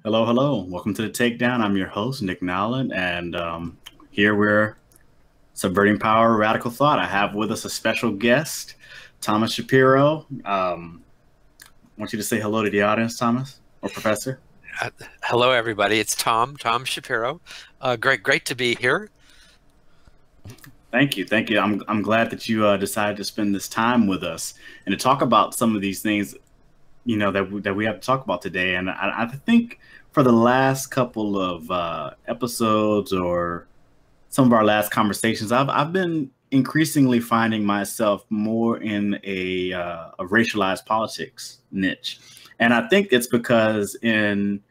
Hello, hello. Welcome to the Takedown. I'm your host, Nick Nowlin, and here we're subverting power, radical thought. I have with us a special guest, Thomas Shapiro. I want you to say hello to the audience, Thomas, or Professor. Hello, everybody. It's Tom Shapiro. Great to be here. Thank you, thank you. I'm glad that you decided to spend this time with us and to talk about some of these things, that we have to talk about today. And I think for the last couple of episodes or some of our last conversations, I've been increasingly finding myself more in a racialized politics niche, and I think it's because in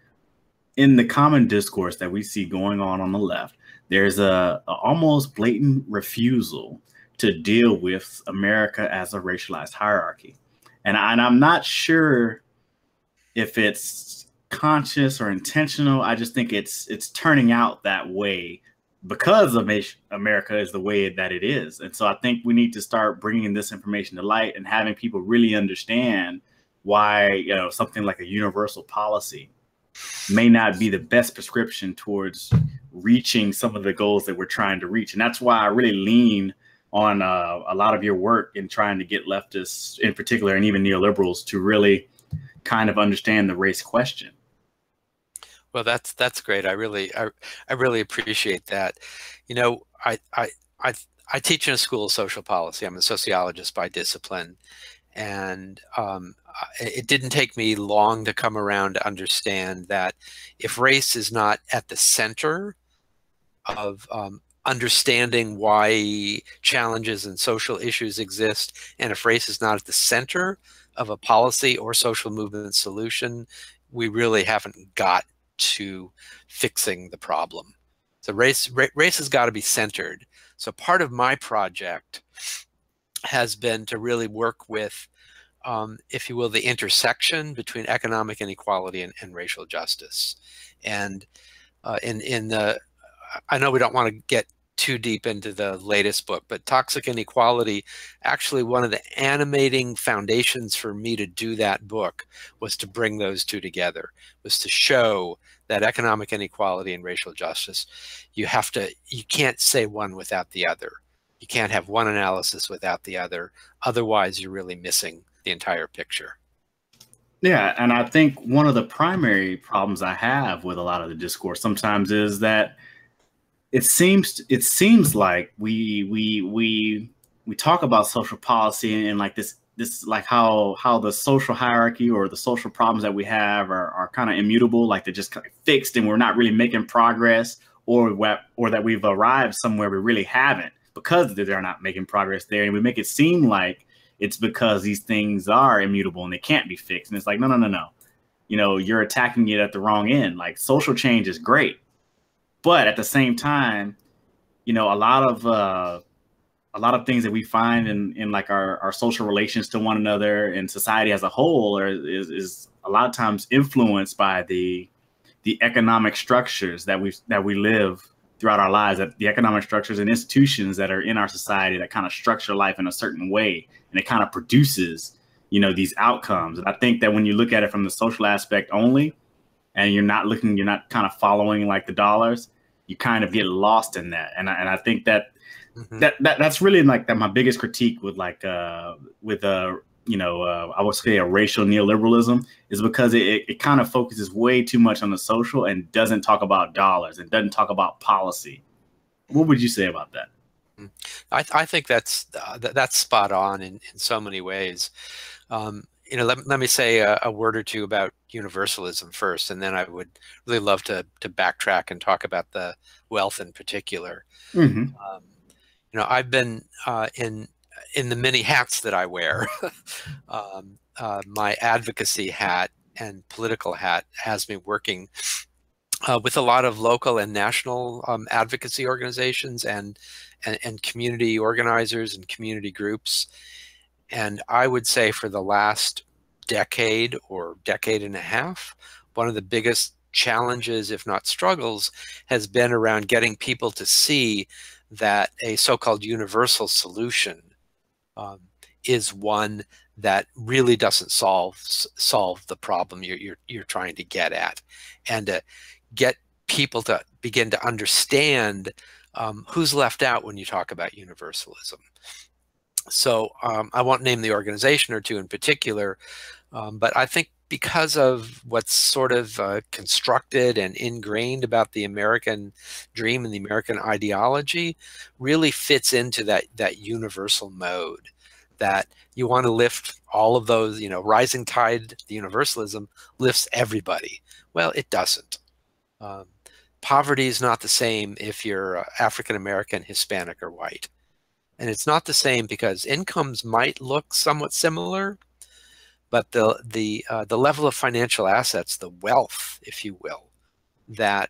the common discourse that we see going on the left, there's a almost blatant refusal to deal with America as a racialized hierarchy, and I'm not sure if it's conscious or intentional. I just think it's turning out that way because of America is the way that it is. And so I think we need to start bringing this information to light and having people really understand why, something like a universal policy may not be the best prescription towards reaching some of the goals that we're trying to reach. And that's why I really lean on a lot of your work in trying to get leftists in particular, and even neoliberals, to really kind of understand the race question. Well, that's great. I really appreciate that. You know, I teach in a school of social policy. I'm a sociologist by discipline, and it didn't take me long to come around to understand that if race is not at the center of understanding why challenges and social issues exist, and if race is not at the center of a policy or social movement solution, we really haven't got to fixing the problem. So race has got to be centered. So part of my project has been to really work with, if you will, the intersection between economic inequality and racial justice. And I know we don't want to get too deep into the latest book, but Toxic Inequality, actually one of the animating foundations for me to do that book was to bring those two together, was to show that economic inequality and racial justice, you can't say one without the other. You can't have one analysis without the other. Otherwise, you're really missing the entire picture. Yeah, and I think one of the primary problems I have with a lot of the discourse sometimes is that it seems like we talk about social policy and like this like how the social hierarchy or the social problems that we have are kind of immutable, like they're just kind of fixed and we're not really making progress, or that we've arrived somewhere we really haven't because they're not making progress there, and we make it seem like it's because these things are immutable and they can't be fixed. And it's like, no, no, no, no. You're attacking it at the wrong end. Like, social change is great, but at the same time, a lot of things that we find in like our social relations to one another and society as a whole is a lot of times influenced by the economic structures that we live throughout our lives, that the economic structures and institutions that are in our society that kind of structure life in a certain way, and it kind of produces these outcomes. And I think that when you look at it from the social aspect only, and you're not kind of following like the dollars, you kind of get lost in that. And I think that that's really like that my biggest critique with like with I would say a racial neoliberalism is because it kind of focuses way too much on the social and doesn't talk about dollars and doesn't talk about policy. What would you say about that? I think that's spot on in so many ways. Let me say a word or two about universalism first, and then I would really love to backtrack and talk about the wealth in particular. Hmm. Um, I've been in the many hats that I wear. My advocacy hat and political hat has me working with a lot of local and national advocacy organizations and community organizers and community groups. And I would say for the last decade or decade and a half, one of the biggest challenges, if not struggles, has been around getting people to see that a so-called universal solution um, is one that really doesn't solve the problem you're trying to get at, and to get people to begin to understand who's left out when you talk about universalism. So I won't name the organization or two in particular, but I think because of what's sort of constructed and ingrained about the American dream and the American ideology, really fits into that universal mode, that you want to lift all of those, rising tide, the universalism lifts everybody. Well, it doesn't. Poverty is not the same if you're African American, Hispanic, or white. And it's not the same because incomes might look somewhat similar, but the level of financial assets, the wealth, if you will, that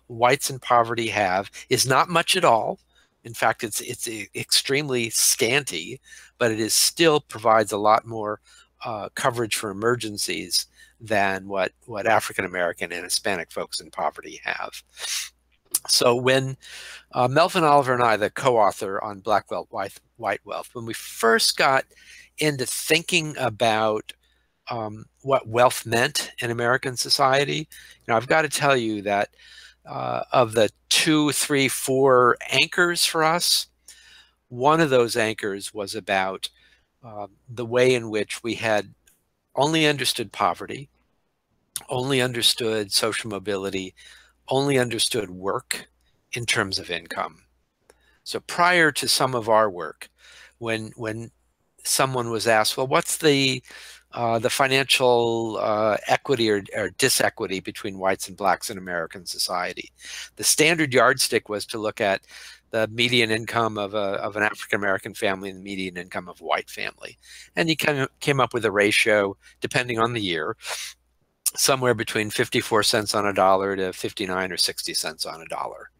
whites in poverty have is not much at all. In fact, it's extremely scanty, but it still provides a lot more coverage for emergencies than what African American and Hispanic folks in poverty have. So when Melvin Oliver and I, the co-author on Black Wealth, White Wealth, when we first got into thinking about what wealth meant in American society, I've got to tell you that of the 2, 3, 4 anchors for us, one of those anchors was about the way in which we had only understood poverty, only understood social mobility, only understood work in terms of income. So prior to some of our work, when someone was asked, well, what's the financial equity or disequity between whites and blacks in American society, the standard yardstick was to look at the median income of an African American family and the median income of a white family, and you kind of came up with a ratio, depending on the year, somewhere between 54 cents on a dollar to 59 or 60 cents on a dollar.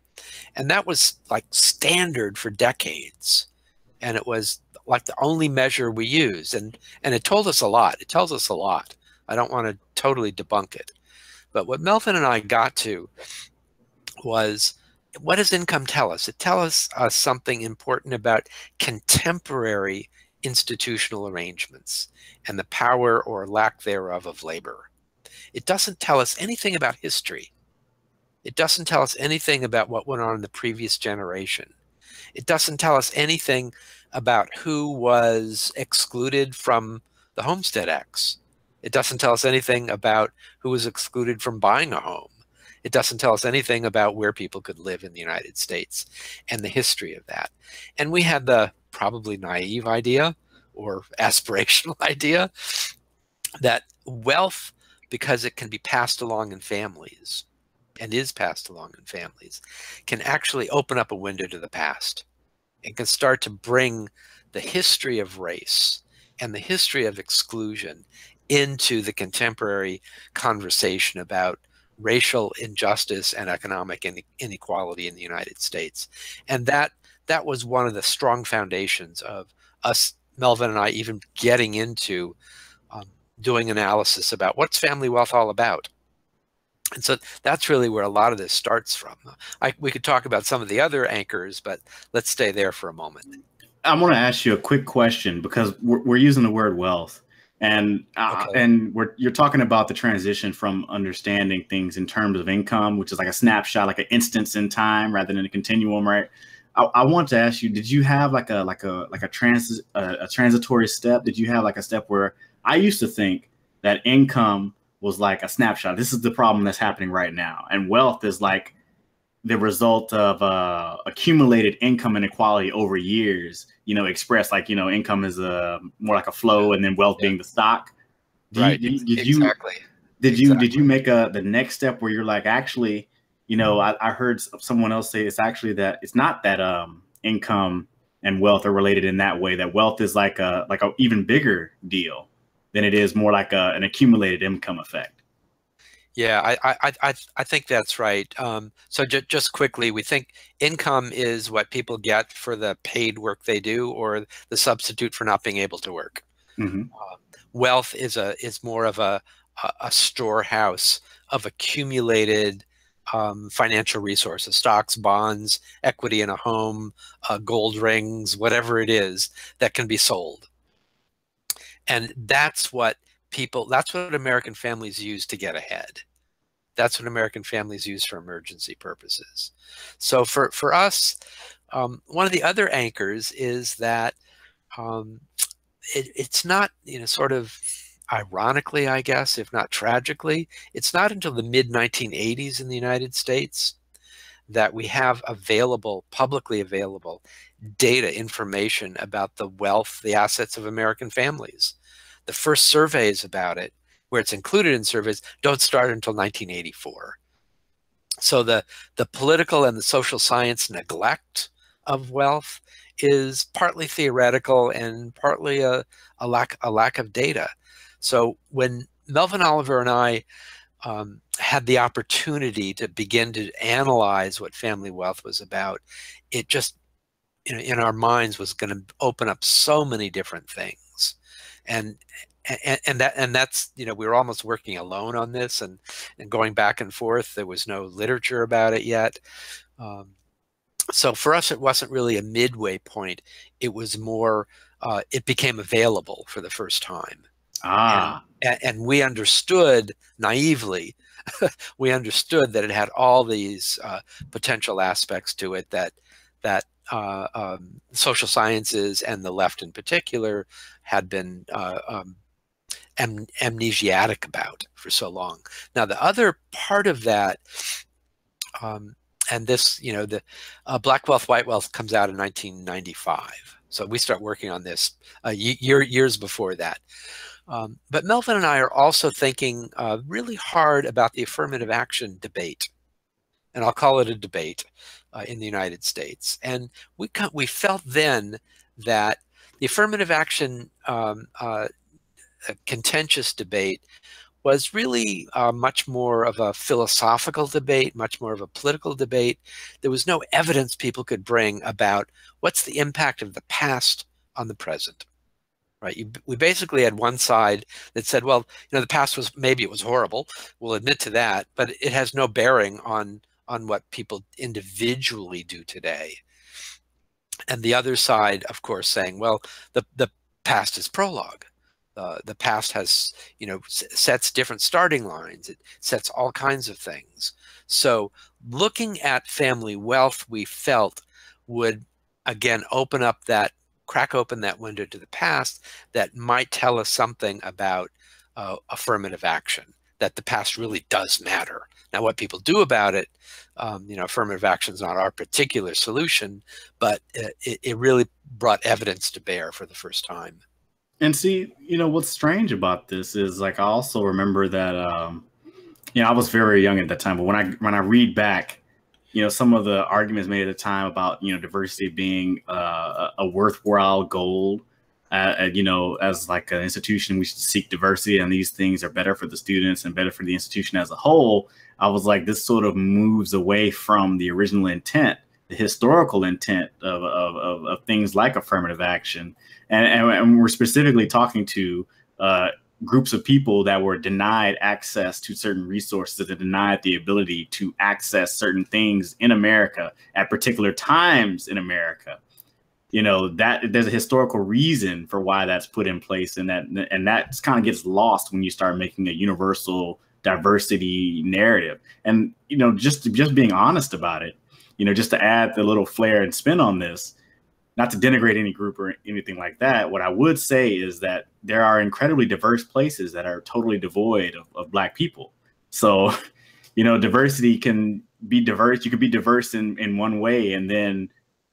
And that was like standard for decades. And it was like the only measure we used. And it told us a lot. It tells us a lot. I don't want to totally debunk it. But what Melvin and I got to was, what does income tell us? It tells us something important about contemporary institutional arrangements and the power or lack thereof of labor. It doesn't tell us anything about history. It doesn't tell us anything about what went on in the previous generation. It doesn't tell us anything about who was excluded from the Homestead Acts. It doesn't tell us anything about who was excluded from buying a home. It doesn't tell us anything about where people could live in the United States and the history of that. And we had the probably naive idea or aspirational idea that wealth, because it can be passed along in families and is passed along in families, can actually open up a window to the past and can start to bring the history of race and the history of exclusion into the contemporary conversation about racial injustice and economic inequality in the United States. And that was one of the strong foundations of us, Melvin and I, even getting into doing analysis about what's family wealth all about. And so that's really where a lot of this starts from. We could talk about some of the other anchors, but let's stay there for a moment. I want to ask you a quick question, because we're using the word wealth, and you're talking about the transition from understanding things in terms of income, which is like a snapshot, like an instance in time rather than a continuum, right? I want to ask you, did you have like a transitory step? Did you have like a step where I used to think that income was like a snapshot? This is the problem that's happening right now, and wealth is like the result of accumulated income inequality over years, expressed like, income is more like a flow, and then wealth being the stock. Did you make the next step where you're like, actually, I heard someone else say it's actually that it's not that income and wealth are related in that way, that wealth is like a even bigger deal than it is more like an accumulated income effect? Yeah, I think that's right. So just quickly, we think income is what people get for the paid work they do, or the substitute for not being able to work. Mm-hmm. Wealth is more of a storehouse of accumulated financial resources: stocks, bonds, equity in a home, gold rings, whatever it is that can be sold. And that's what American families use to get ahead. That's what American families use for emergency purposes. So for us, one of the other anchors is that it's not, sort of ironically, I guess, if not tragically, it's not until the mid-1980s in the United States that we have publicly available data, information about the wealth, the assets of American families. The first surveys about it, where it's included in surveys, don't start until 1984. So the political and the social science neglect of wealth is partly theoretical and partly a lack of data. So when Melvin Oliver and I had the opportunity to begin to analyze what family wealth was about, it just, in our minds, was going to open up so many different things. And that's, we were almost working alone on this and going back and forth. There was no literature about it yet. So for us, it wasn't really a midway point. It was more, it became available for the first time. And we understood naively, we understood that it had all these potential aspects to it that social sciences and the left in particular had been amnesiac about for so long. Now, the other part of that, and this, the Black Wealth, White Wealth comes out in 1995. So we start working on this years before that. But Melvin and I are also thinking really hard about the affirmative action debate, and I'll call it a debate in the United States. And we felt then that the affirmative action contentious debate was really much more of a philosophical debate, much more of a political debate. There was no evidence people could bring about what's the impact of the past on the present. Right. We basically had one side that said, well, the past was, maybe it was horrible. We'll admit to that, but it has no bearing on what people individually do today. And the other side, of course, saying, well, the past is prologue. The past has, sets different starting lines. It sets all kinds of things. So looking at family wealth, we felt would, again, crack open that window to the past that might tell us something about affirmative action, that the past really does matter. Now, what people do about it, affirmative action is not our particular solution, but it really brought evidence to bear for the first time. And see, what's strange about this is, like, I also remember that, I was very young at that time, but when I read back, some of the arguments made at the time about, diversity being a worthwhile goal, as like an institution, we should seek diversity, and these things are better for the students and better for the institution as a whole. I was like, this sort of moves away from the original intent, the historical intent of things like affirmative action. And we're specifically talking to groups of people that were denied access to certain resources, that denied the ability to access certain things in America at particular times in America. That there's a historical reason for why that's put in place, and that kind of gets lost when you start making a universal diversity narrative. And just being honest about it, just to add the little flair and spin on this, not to denigrate any group or anything like that, what I would say is that there are incredibly diverse places that are totally devoid of Black people. So, diversity can be diverse. You could be diverse in one way and then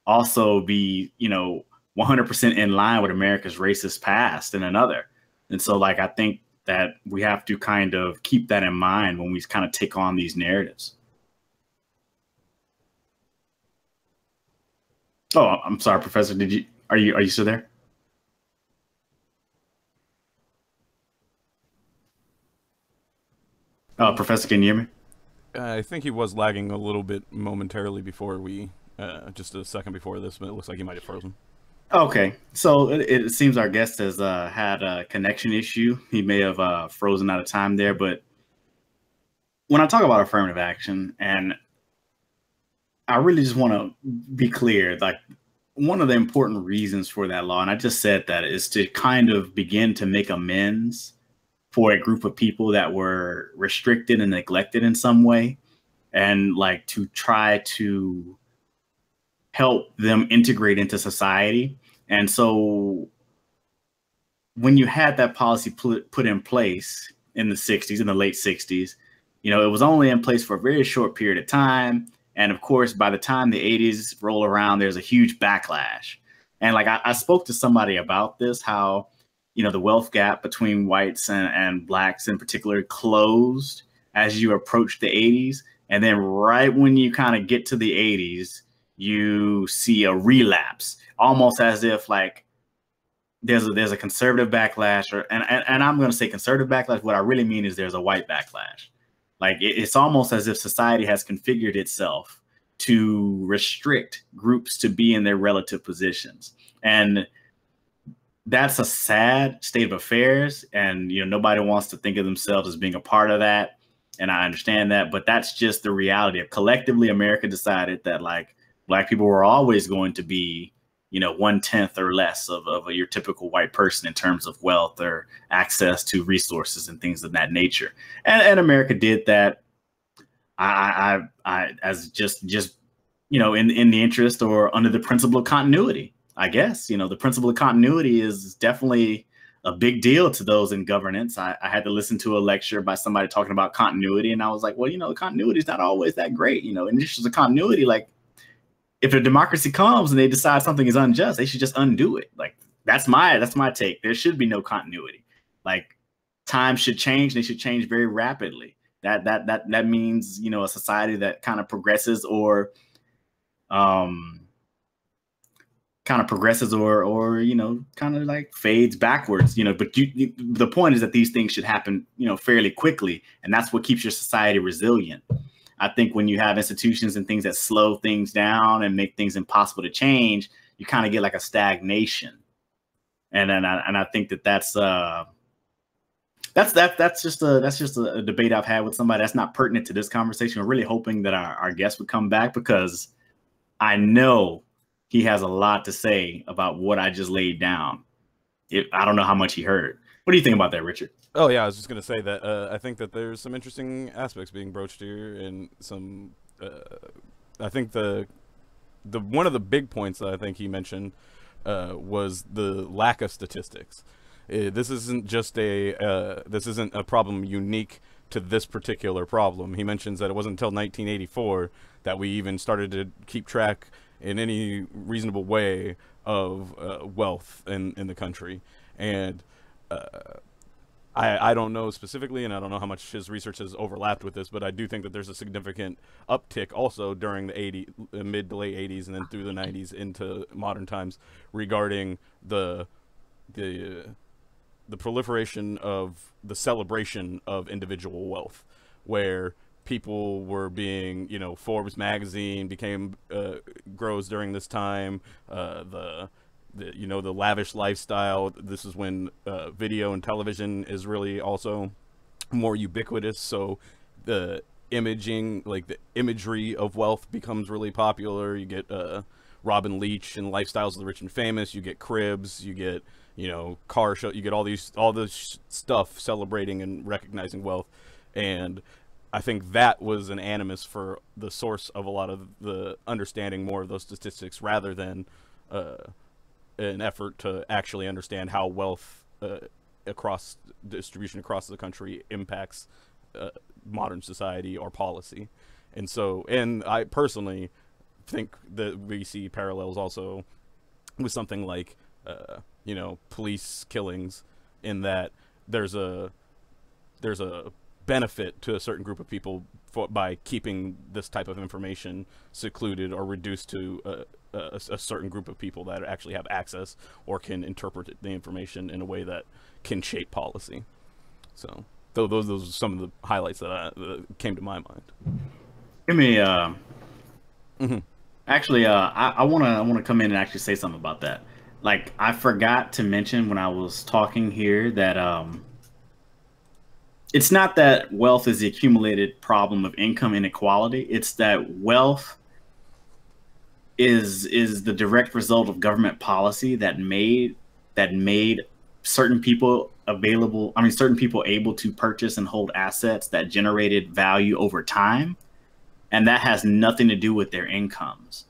also be, 100% in line with America's racist past in another. And so, like, I think that we have to kind of keep that in mind when we kind of take on these narratives. Oh, I'm sorry, Professor. Are you still there? Professor, can you hear me? I think he was lagging a little bit momentarily before just a second before this, but it looks like he might have frozen. Okay, so it seems our guest has had a connection issue. He may have frozen out of time there, but when I talk about affirmative action, and I really just want to be clear, like, one of the important reasons for that law, and I just said that, is to kind of begin to make amends for a group of people that were restricted and neglected in some way, and like to try to help them integrate into society. And so when you had that policy put in place in the 60s, in the late 60s, you know, it was only in place for a very short period of time. And of course, by the time the 80s roll around, there's a huge backlash. And like I spoke to somebody about this, how, you know, the wealth gap between whites and blacks in particular closed as you approach the 80s. And then right when you kind of get to the 80s, you see a relapse, almost as if like there's a conservative backlash, or and I'm going to say conservative backlash. What I really mean is there's a white backlash. Like it's almost as if society has configured itself to restrict groups to be in their relative positions. And that's a sad state of affairs. And, you know, nobody wants to think of themselves as being a part of that. And I understand that, but that's just the reality of collectively America decided that like Black people were always going to be, you know, 1/10 or less of your typical white person in terms of wealth or access to resources and things of that nature. And America did that. I as just, you know, in the interest or under the principle of continuity, I guess. You know, the principle of continuity is definitely a big deal to those in governance. I had to listen to a lecture by somebody talking about continuity, and I was like, well, you know, continuity is not always that great. You know, in the interest of continuity, like, if a democracy comes and they decide something is unjust, they should just undo it. Like that's my take. There should be no continuity. Like times should change. They should change very rapidly. That means, you know, a society that kind of progresses or you know, kind of like fades backwards, you know. But the point is that these things should happen, you know, fairly quickly, and that's what keeps your society resilient. I think when you have institutions and things that slow things down and make things impossible to change, you kind of get like a stagnation. And I think that's just a debate I've had with somebody that's not pertinent to this conversation. We're really hoping that our guest would come back, because I know he has a lot to say about what I just laid down. I don't know how much he heard. What do you think about that, Richard? Oh yeah, I was just gonna say that I think that there's some interesting aspects being broached here, and some. I think the one of the big points that I think he mentioned was the lack of statistics. This isn't just this isn't a problem unique to this particular problem. He mentions that it wasn't until 1984 that we even started to keep track in any reasonable way of wealth in the country, and. I don't know specifically, and I don't know how much his research has overlapped with this, but I do think that there's a significant uptick also during the mid to late 80s and then through the 90s into modern times regarding the proliferation of the celebration of individual wealth, where people were being, you know, Forbes magazine grows during this time, you know, the lavish lifestyle. This is when video and television is really also more ubiquitous, so the imaging, like the imagery of wealth, becomes really popular. You get Robin Leach and Lifestyles of the Rich and Famous, you get Cribs, you get, you know, car show, you get all this stuff celebrating and recognizing wealth. And I think that was an animus for the source of a lot of the understanding more of those statistics, rather than an effort to actually understand how wealth across distribution across the country impacts modern society or policy. And so, and I personally think that we see parallels also with something like, you know, police killings, in that there's a benefit to a certain group of people by keeping this type of information secluded or reduced to a certain group of people that actually have access or can interpret the information in a way that can shape policy. So those are some of the highlights that came to my mind. Give me actually I want to come in and actually say something about that. Like, I forgot to mention when I was talking here that it's not that wealth is the accumulated problem of income inequality. It's that wealth is the direct result of government policy that made certain people available. I mean, certain people able to purchase and hold assets that generated value over time, and that has nothing to do with their incomes.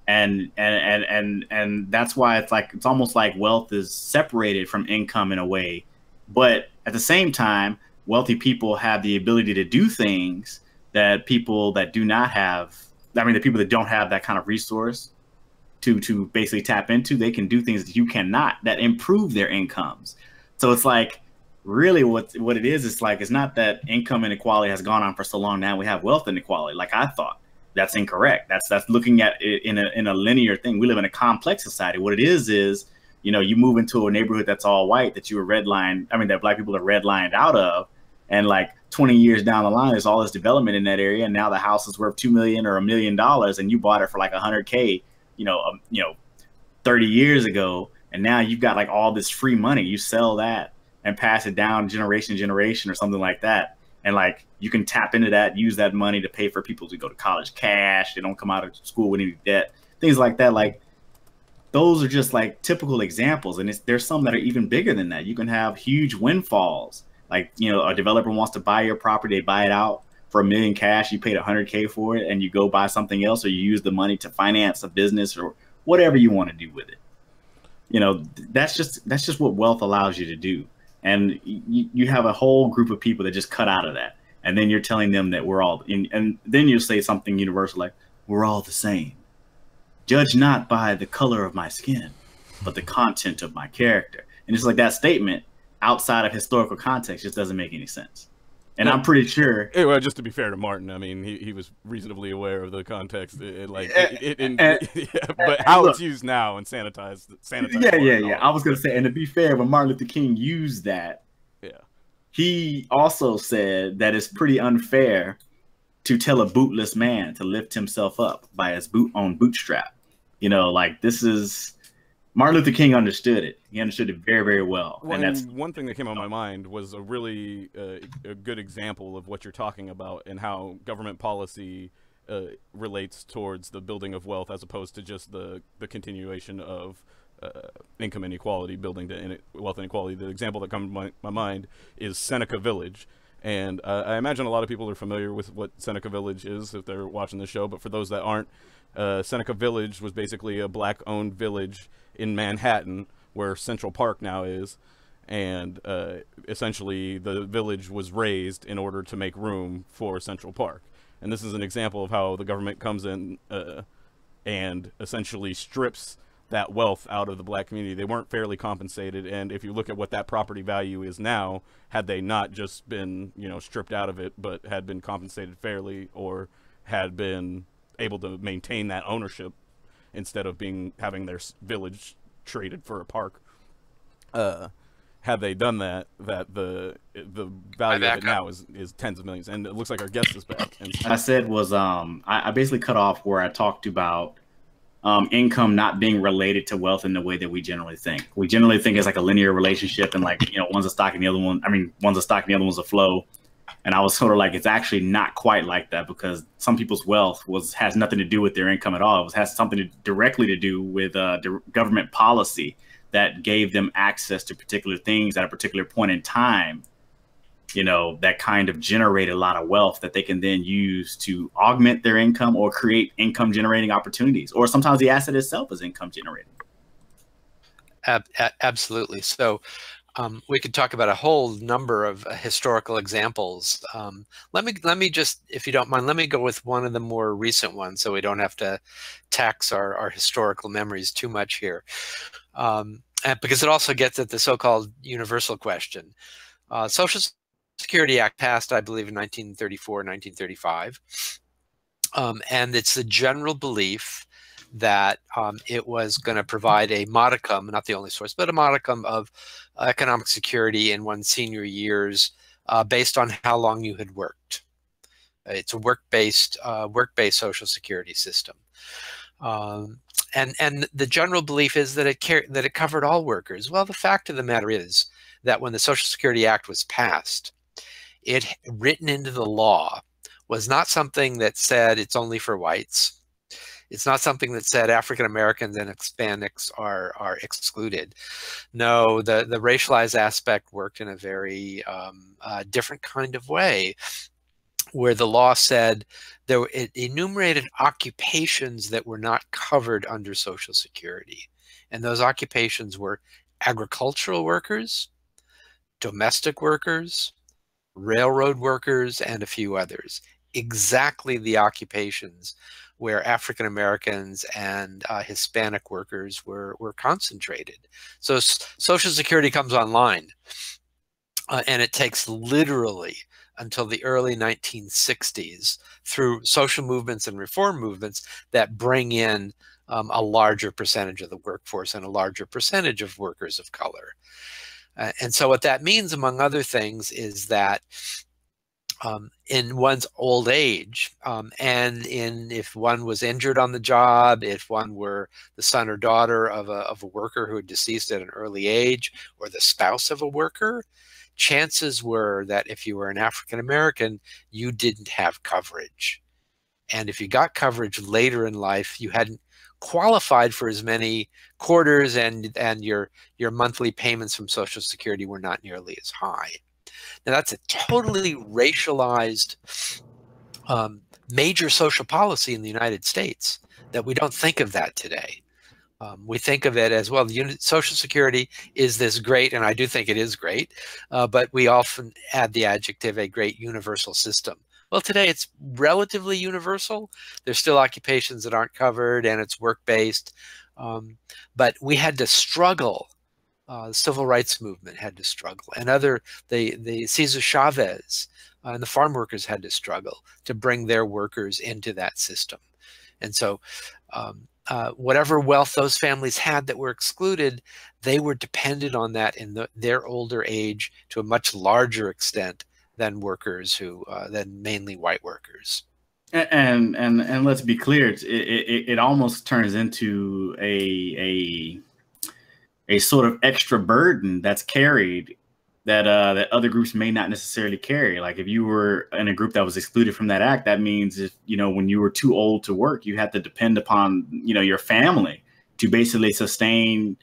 And that's why it's almost like wealth is separated from income in a way. But at the same time, wealthy people have the ability to do things that people that do not have, I mean, the people that don't have that kind of resource to basically tap into, they can do things that you cannot, that improve their incomes. So it's like, really what it is, it's like, it's not that income inequality has gone on for so long now we have wealth inequality like I thought. That's incorrect. That's looking at it in a linear thing. We live in a complex society. What it is, you know, you move into a neighborhood that's all white, that you were redlined, I mean, that black people are redlined out of, and like 20 years down the line, there's all this development in that area, and now the house is worth $2 million or $1 million, and you bought it for like $100K, you know, 30 years ago, and now you've got like all this free money. You sell that and pass it down generation to generation or something like that, and like you can tap into that, use that money to pay for people to go to college cash. They don't come out of school with any debt, things like that. Like those are just like typical examples, and there's some that are even bigger than that. You can have huge windfalls. Like, you know, a developer wants to buy your property, they buy it out for $1 million cash, you paid $100K for it, and you go buy something else, or you use the money to finance a business or whatever you want to do with it. You know, that's just what wealth allows you to do. And you have a whole group of people that just cut out of that. And then you're telling them that we're all, and then you say something universal like, we're all the same. Judge not by the color of my skin, but the content of my character. And it's like that statement outside of historical context just doesn't make any sense. And I'm pretty sure. Well, just to be fair to Martin, I mean, he was reasonably aware of the context, but how it's used now and sanitized. Yeah. I was gonna say, and to be fair, when Martin Luther King used that, he also said that it's pretty unfair to tell a bootless man to lift himself up by his own bootstrap. You know, like this is. Martin Luther King understood it. He understood it very, very well. Well, and that's one thing that came on my mind was a really a good example of what you're talking about and how government policy relates towards the building of wealth as opposed to just the continuation of income inequality, building to wealth inequality. The example that comes to my mind is Seneca Village. And I imagine a lot of people are familiar with what Seneca Village is if they're watching the show. But for those that aren't, Seneca Village was basically a black-owned village in Manhattan where Central Park now is. And essentially the village was raised in order to make room for Central Park. And this is an example of how the government comes in and essentially strips that wealth out of the black community. They weren't fairly compensated, and if you look at what that property value is now, had they not just been, you know, stripped out of it, but had been compensated fairly or had been able to maintain that ownership instead of having their village traded for a park, had they done that, the value of it now is tens of millions. And it looks like our guest is back. And I said was I basically cut off where I talked about income not being related to wealth in the way that we generally think. We generally think it's like a linear relationship, and like, you know, one's a stock and the other one, one's a stock and the other one's a flow. And I was sort of like, it's actually not quite like that, because some people's wealth has nothing to do with their income at all. It has something directly to do with government policy that gave them access to particular things at a particular point in time, you know, that kind of generate a lot of wealth that they can then use to augment their income or create income generating opportunities. Or sometimes the asset itself is income generating. Absolutely. So we could talk about a whole number of historical examples. Let me just, if you don't mind, let me go with one of the more recent ones so we don't have to tax our historical memories too much here. Because it also gets at the so-called universal question. Social Security Act passed, I believe, in 1934, 1935. And it's the general belief that it was going to provide a modicum, not the only source, but a modicum of economic security in one's senior years based on how long you had worked. It's a work-based Social Security system. And the general belief is that it covered all workers. Well, the fact of the matter is that when the Social Security Act was passed, it written into the law was not something that said it's only for whites. It's not something that said African Americans and Hispanics are excluded. No, the racialized aspect worked in a very different kind of way, where the law said it enumerated occupations that were not covered under Social Security. And those occupations were agricultural workers, domestic workers, railroad workers, and a few others. Exactly the occupations where African Americans and Hispanic workers were concentrated. So Social Security comes online, and it takes literally until the early 1960s through social movements and reform movements that bring in a larger percentage of the workforce and a larger percentage of workers of color. And so what that means, among other things, is that in one's old age, and if one was injured on the job, if one were the son or daughter of a worker who had deceased at an early age, or the spouse of a worker, chances were that if you were an African American, you didn't have coverage. And if you got coverage later in life, you hadn't qualified for as many quarters, and your monthly payments from Social Security were not nearly as high. Now, that's a totally racialized major social policy in the United States that we don't think of that today. We think of it as, well, Social Security is this great, and I do think it is great, but we often add the adjective a great universal system. Well, today it's relatively universal. There's still occupations that aren't covered, and it's work-based, but we had to struggle. The civil rights movement had to struggle, and the Cesar Chavez and the farm workers had to struggle to bring their workers into that system. And so whatever wealth those families had that were excluded, they were dependent on that in their older age to a much larger extent than workers than mainly white workers. And let's be clear, it almost turns into a sort of extra burden that's carried that other groups may not necessarily carry. Like if you were in a group that was excluded from that act, that means if, when you were too old to work, you had to depend upon, your family to basically sustain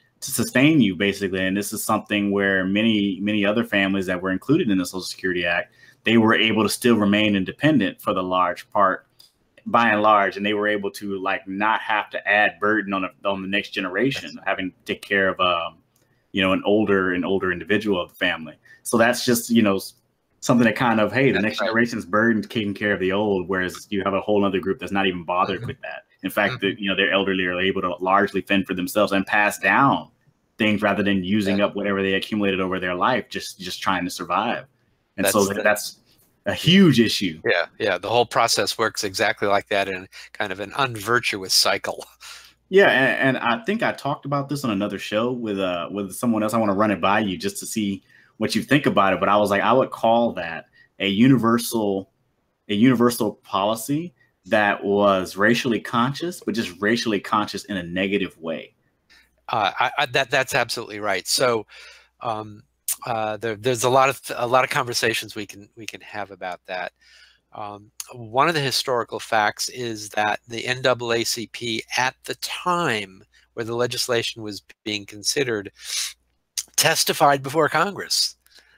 you basically. And this is something where many other families that were included in the Social Security Act, they were able to still remain independent for the large part, by and large, and they were able to not have to add burden on the next generation, having to take care of an older individual of the family. So that's just something that kind of, hey, the next generation's burden taking care of the old, whereas you have a whole other group that's not even bothered with that. In fact, their elderly are able to largely fend for themselves and pass down things rather than using up whatever they accumulated over their life, just trying to survive. And that's a huge issue. Yeah. The whole process works exactly like that in kind of an unvirtuous cycle. Yeah, and I think I talked about this on another show with someone else. I want to run it by you just to see what you think about it. But I was like, I would call that a universal policy that was racially conscious, but just racially conscious in a negative way. That's absolutely right. So there's a lot of conversations we can have about that. One of the historical facts is that the NAACP at the time where the legislation was being considered testified before Congress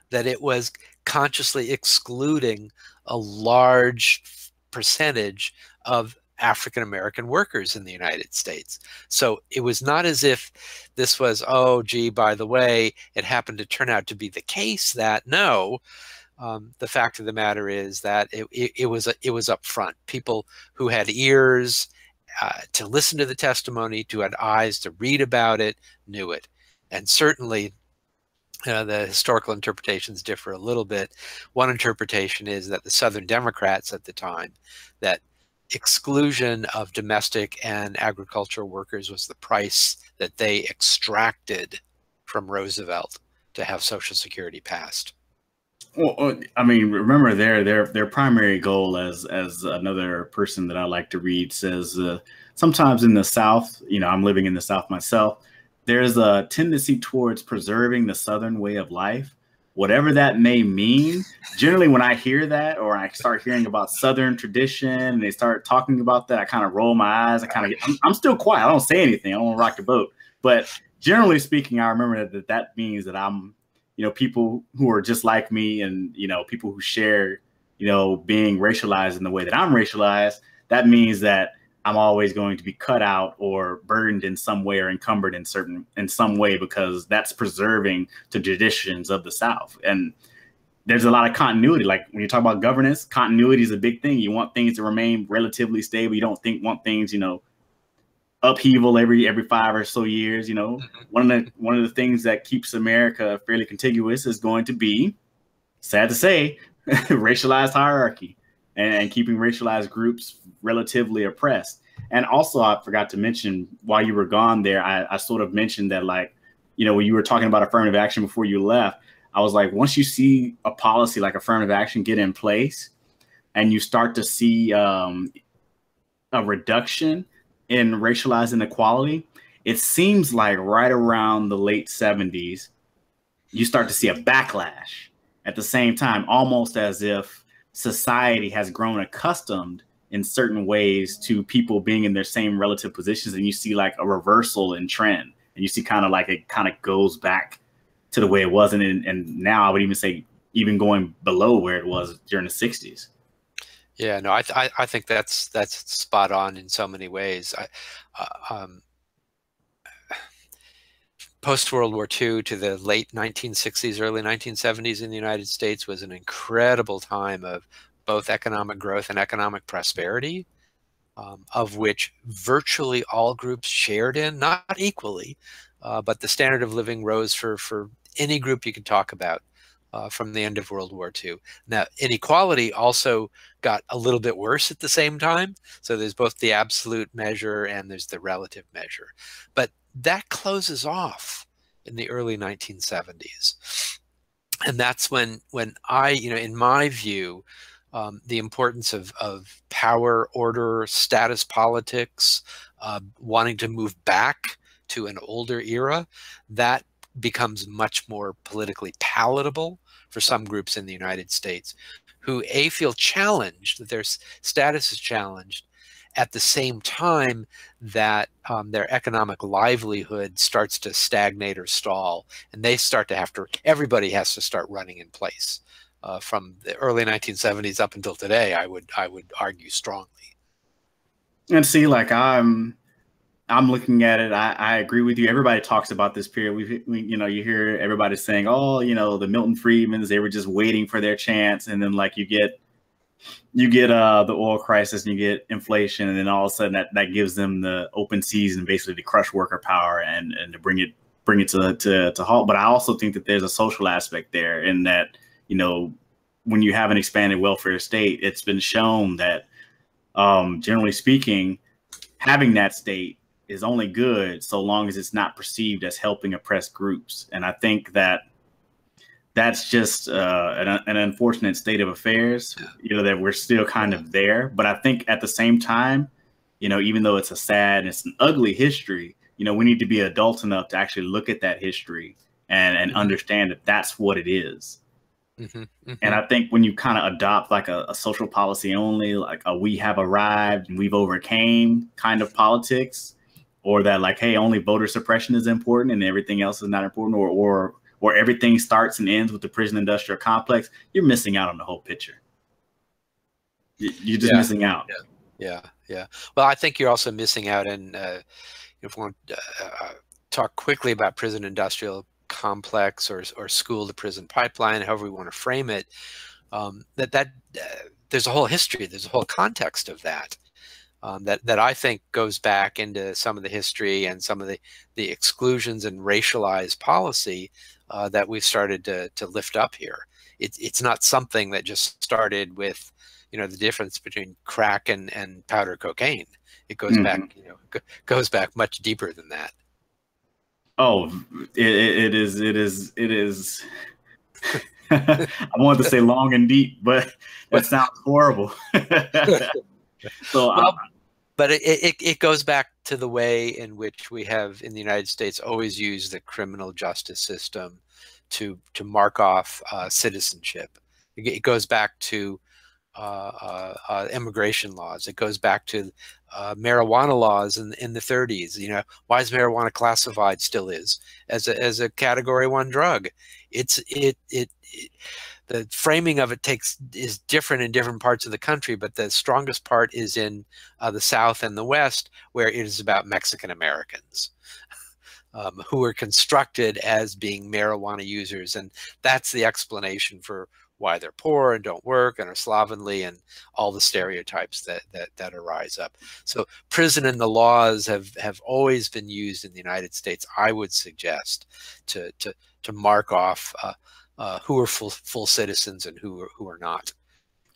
that it was consciously excluding a large percentage of African American workers in the United States. So it was not as if this was, oh, gee, by the way, it happened to turn out to be the case that, no. The fact of the matter is that it was up front. People who had ears to listen to the testimony, who had eyes to read about it, knew it. And certainly the historical interpretations differ a little bit. One interpretation is that the Southern Democrats at the time, that exclusion of domestic and agricultural workers was the price that they extracted from Roosevelt to have Social Security passed. Well, I mean, remember their primary goal, as another person that I like to read says, sometimes in the South, I'm living in the South myself, there's a tendency towards preserving the Southern way of life whatever that may mean. Generally, when I hear that, or I start hearing about Southern tradition and they start talking about that, I kind of roll my eyes. I'm still quiet. I don't say anything. I don't want to rock the boat. But generally speaking, I remember that means that I'm, people who are just like me, and, people who share, being racialized in the way that I'm racialized. That means that I'm always going to be cut out or burdened in some way or encumbered in some way, because that's preserving the traditions of the South. And there's a lot of continuity. Like when you talk about governance, continuity is a big thing. You want things to remain relatively stable. You don't want things, upheaval every 5 or so years. One of the things that keeps America fairly contiguous is going to be, sad to say, racialized hierarchy and keeping racialized groups relatively oppressed. And also, I forgot to mention, while you were gone there, I sort of mentioned that, like, when you were talking about affirmative action before you left, I was like, once you see a policy like affirmative action get in place and you start to see a reduction in racialized inequality, it seems like right around the late 70s, you start to see a backlash at the same time, almost as if society has grown accustomed in certain ways to people being in their same relative positions. And you see like a reversal in trend, and you see kind of like it kind of goes back to the way it was. And now I would even say even going below where it was during the 60s. Yeah, no, I think that's spot on in so many ways. Post-World War II to the late 1960s, early 1970s in the United States was an incredible time of both economic growth and economic prosperity, of which virtually all groups shared in, not equally, but the standard of living rose for any group you could talk about from the end of World War II. Now, inequality also got a little bit worse at the same time. So there's both the absolute measure and there's the relative measure. But that closes off in the early 1970s. And that's when I, in my view, the importance of power, order, status politics, wanting to move back to an older era, that becomes much more politically palatable for some groups in the United States who feel challenged, that their status is challenged, at the same time that their economic livelihood starts to stagnate or stall, and they start to everybody has to start running in place. From the early 1970s up until today, I would argue strongly. And see, like I'm looking at it. I agree with you. Everybody talks about this period. You hear everybody saying, "Oh, the Milton Friedmans, they were just waiting for their chance," and then like you get the oil crisis and you get inflation, and then all of a sudden that gives them the open season, basically to crush worker power and to bring it to halt. But I also think that there's a social aspect there, in that when you have an expanded welfare state, it's been shown that generally speaking, having that state is only good so long as it's not perceived as helping oppressed groups. And I think that that's just an unfortunate state of affairs, that we're still kind of there. But I think at the same time, even though it's a sad and it's an ugly history, we need to be adult enough to actually look at that history and understand that that's what it is. Mm-hmm, mm-hmm. And I think when you kind of adopt like a social policy only, like a we have arrived and we've overcame kind of politics, or that like, hey, only voter suppression is important and everything else is not important, or everything starts and ends with the prison industrial complex, you're missing out on the whole picture. You're just missing out. Yeah. Well, I think you're also missing out in, if we want to talk quickly about prison industrial complex or school to prison pipeline, however we want to frame it, there's a whole history, there's a whole context of that. That I think goes back into some of the history and some of the exclusions and racialized policy that we've started to lift up here. It's not something that just started with, the difference between crack and powder cocaine. It goes back, goes back much deeper than that. Oh, it is. I wanted to say long and deep, but that sounds horrible. So, but it goes back to the way in which we have in the United States always used the criminal justice system mark off citizenship. It goes back to immigration laws. It goes back to marijuana laws in the 30s. You know, why is marijuana classified, still is, as a Category 1 drug? The framing of it is different in different parts of the country, but the strongest part is in the South and the West, where it is about Mexican Americans. Who are constructed as being marijuana users, and that's the explanation for why they're poor and don't work and are slovenly and all the stereotypes that arise up. So prison and the laws have always been used in the United States, I would suggest, to mark off who are full citizens and who are not.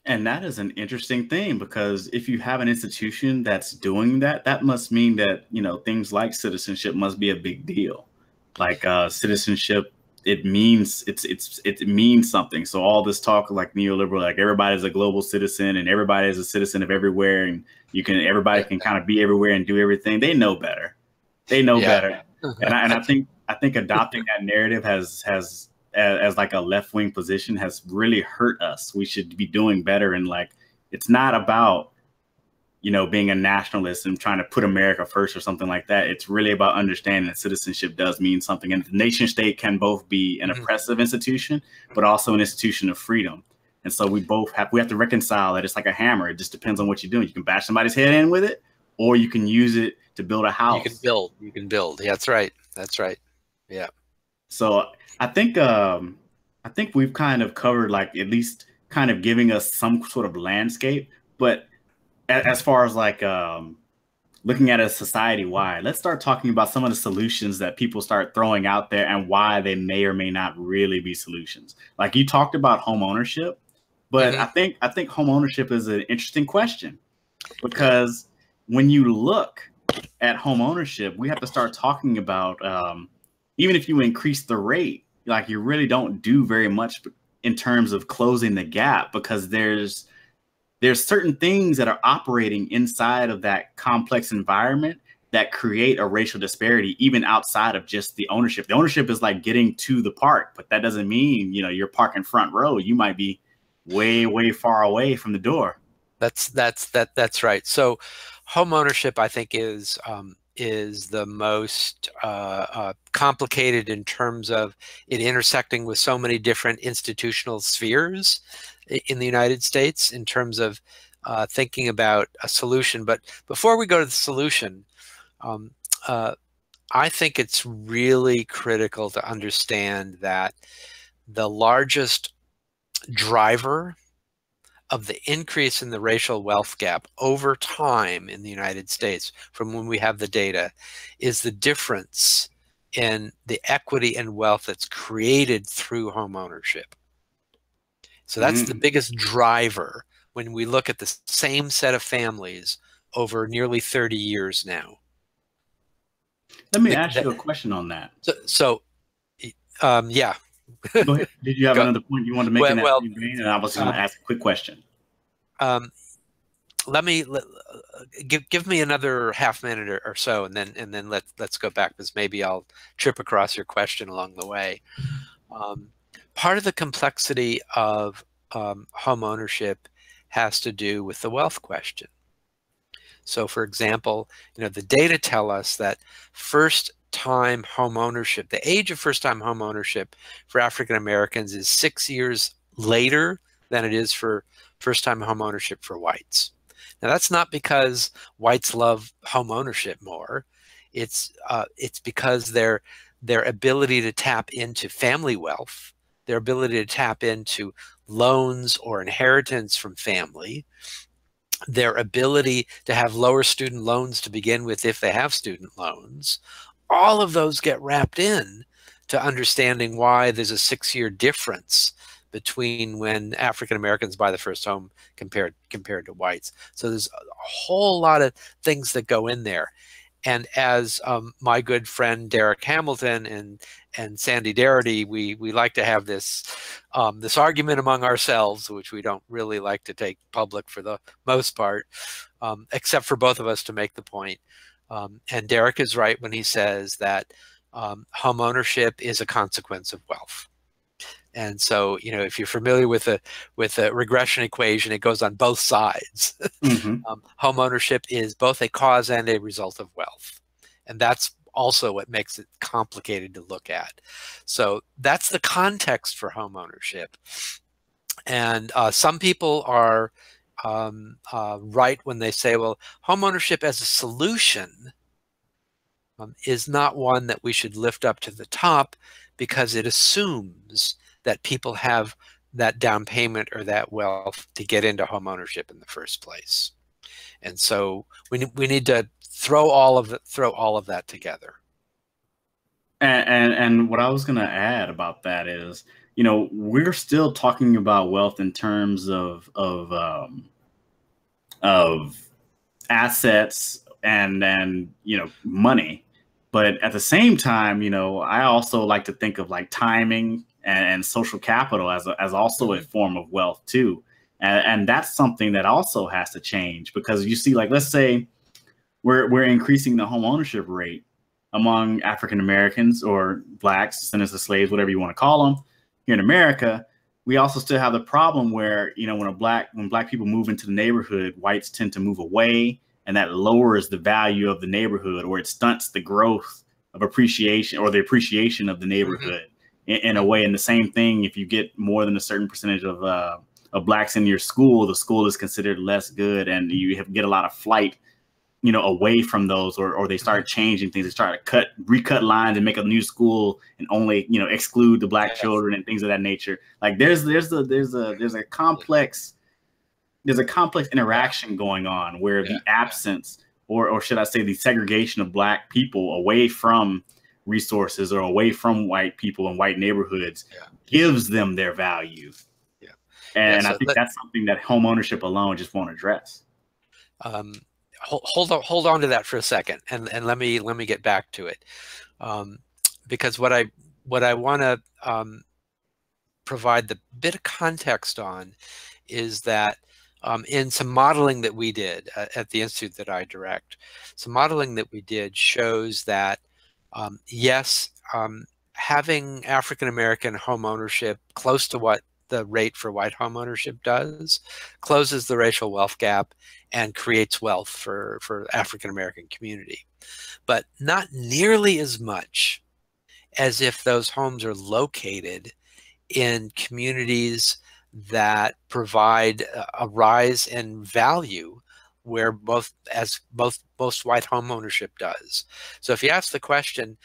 And that is an interesting thing, because if you have an institution that's doing that, that must mean that, you know, things like citizenship must be a big deal. Like citizenship, it means it means something. So all this talk like neoliberal, like everybody's a global citizen and everybody is a citizen of everywhere, and everybody can kind of be everywhere and do everything. They know better. They know better. And I think adopting that narrative has as like a left-wing position has really hurt us. We should be doing better. And like, it's not about, you know, being a nationalist and trying to put America first or something like that. It's really about understanding that citizenship does mean something. And the nation state can both be an oppressive institution, but also an institution of freedom. And so we have to reconcile that. It's like a hammer. It just depends on what you're doing. You can bash somebody's head in with it, or you can use it to build a house. You can build. Yeah, that's right. That's right. Yeah. So I think we've kind of covered, like, at least kind of giving us some sort of landscape. But as far as like looking at it society wide, let's start talking about some of the solutions that people start throwing out there and why they may or may not really be solutions. Like you talked about home ownership, but I think home ownership is an interesting question, because when you look at home ownership, we have to start talking about even if you increase the rate, like you really don't do very much in terms of closing the gap, because there's certain things that are operating inside of that complex environment that create a racial disparity, even outside of just the ownership. The ownership is like getting to the park, but that doesn't mean, you know, you're parking front row. You might be way, way far away from the door. That's right. So home ownership, I think, is the most complicated in terms of it intersecting with so many different institutional spheres in the United States in terms of thinking about a solution. But before we go to the solution, I think it's really critical to understand that the largest driver of the increase in the racial wealth gap over time in the United States, from when we have the data, is the difference in the equity and wealth that's created through home ownership. So that's the biggest driver when we look at the same set of families over nearly 30 years now. Let me ask you a question on that. Yeah. Go ahead. Did you have another point you wanted to make in that same vein? And I was going to ask a quick question. Give me another half minute or so, and then let's go back, because maybe I'll trip across your question along the way. Part of the complexity of home ownership has to do with the wealth question. So, for example, you know, the data tell us that first-time home ownership, the age of first-time home ownership for African Americans is 6 years later than it is for first-time home ownership for whites. Now, that's not because whites love home ownership more. It's because their ability to tap into family wealth, their ability to tap into loans or inheritance from family, their ability to have lower student loans to begin with if they have student loans, all of those get wrapped in to understanding why there's a 6-year difference between when African Americans buy the first home compared to whites. So there's a whole lot of things that go in there. And as my good friend Derek Hamilton and Sandy Darity, we like to have this this argument among ourselves, which we don't really like to take public for the most part, except for both of us to make the point. And Derek is right when he says that home ownership is a consequence of wealth. And so, you know, if you're familiar with a regression equation, it goes on both sides. Home ownership is both a cause and a result of wealth. And that's also what makes it complicated to look at. So that's the context for home ownership. And some people are right when they say, well, home ownership as a solution is not one that we should lift up to the top, because it assumes that people have that down payment or that wealth to get into home ownership in the first place. And so we need to throw all of that together. And what I was going to add about that is, you know, we're still talking about wealth in terms of assets and you know, money. But at the same time, you know, I also like to think of like timing and social capital as also a form of wealth too. And that's something that also has to change, because you see, like, let's say we're increasing the home ownership rate among African Americans or blacks, descendants of slaves, whatever you want to call them. Here in America, we also still have the problem where, you know, when black people move into the neighborhood, whites tend to move away, and that lowers the value of the neighborhood, or it stunts the growth of appreciation or the appreciation of the neighborhood in a way. And the same thing, if you get more than a certain percentage of blacks in your school, the school is considered less good, and you get a lot of flight, you know, away from those, or they start changing things. They start to recut lines and make a new school and only, you know, exclude the black children and things of that nature. Like there's a complex interaction going on where the absence, or should I say the segregation of black people away from resources or away from white people in white neighborhoods gives them their value. And I think that's something that home ownership alone just won't address. Hold on to that for a second, and let me get back to it, because what I want to provide the bit of context on is that in some modeling that we did at the institute that I direct, some modeling that we did shows that yes, having African American home ownership close to what the rate for white home ownership does closes the racial wealth gap and creates wealth for African American community, but not nearly as much as if those homes are located in communities that provide a rise in value, where most white home ownership does. So if you ask the question,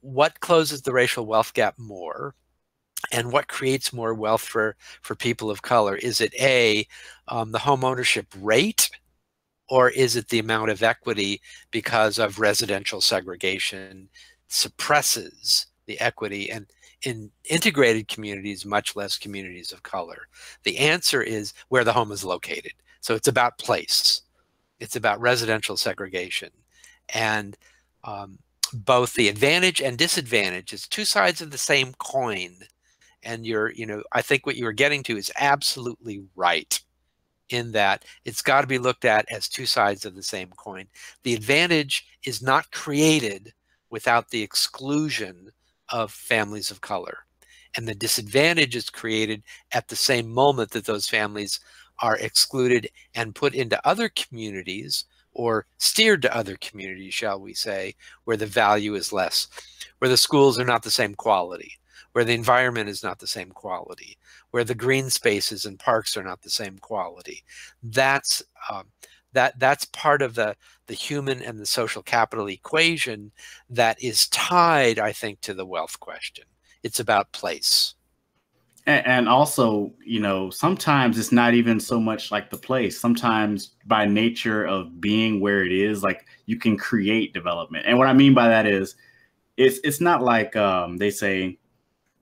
what closes the racial wealth gap more, and what creates more wealth for people of color? Is it the home ownership rate, or is it the amount of equity because of residential segregation suppresses the equity, and in integrated communities, much less communities of color? The answer is where the home is located. So it's about place. It's about residential segregation. And both the advantage and disadvantage is two sides of the same coin. And I think what you're getting to is absolutely right, in that it's got to be looked at as two sides of the same coin. The advantage is not created without the exclusion of families of color, and the disadvantage is created at the same moment that those families are excluded and put into other communities, or steered to other communities, shall we say, where the value is less, where the schools are not the same quality, where the environment is not the same quality, where the green spaces and parks are not the same quality. That's part of the human and the social capital equation that is tied, I think, to the wealth question. It's about place. And also, you know, sometimes it's not even so much like the place. Sometimes by nature of being where it is, like, you can create development. And what I mean by that is, it's not like they say,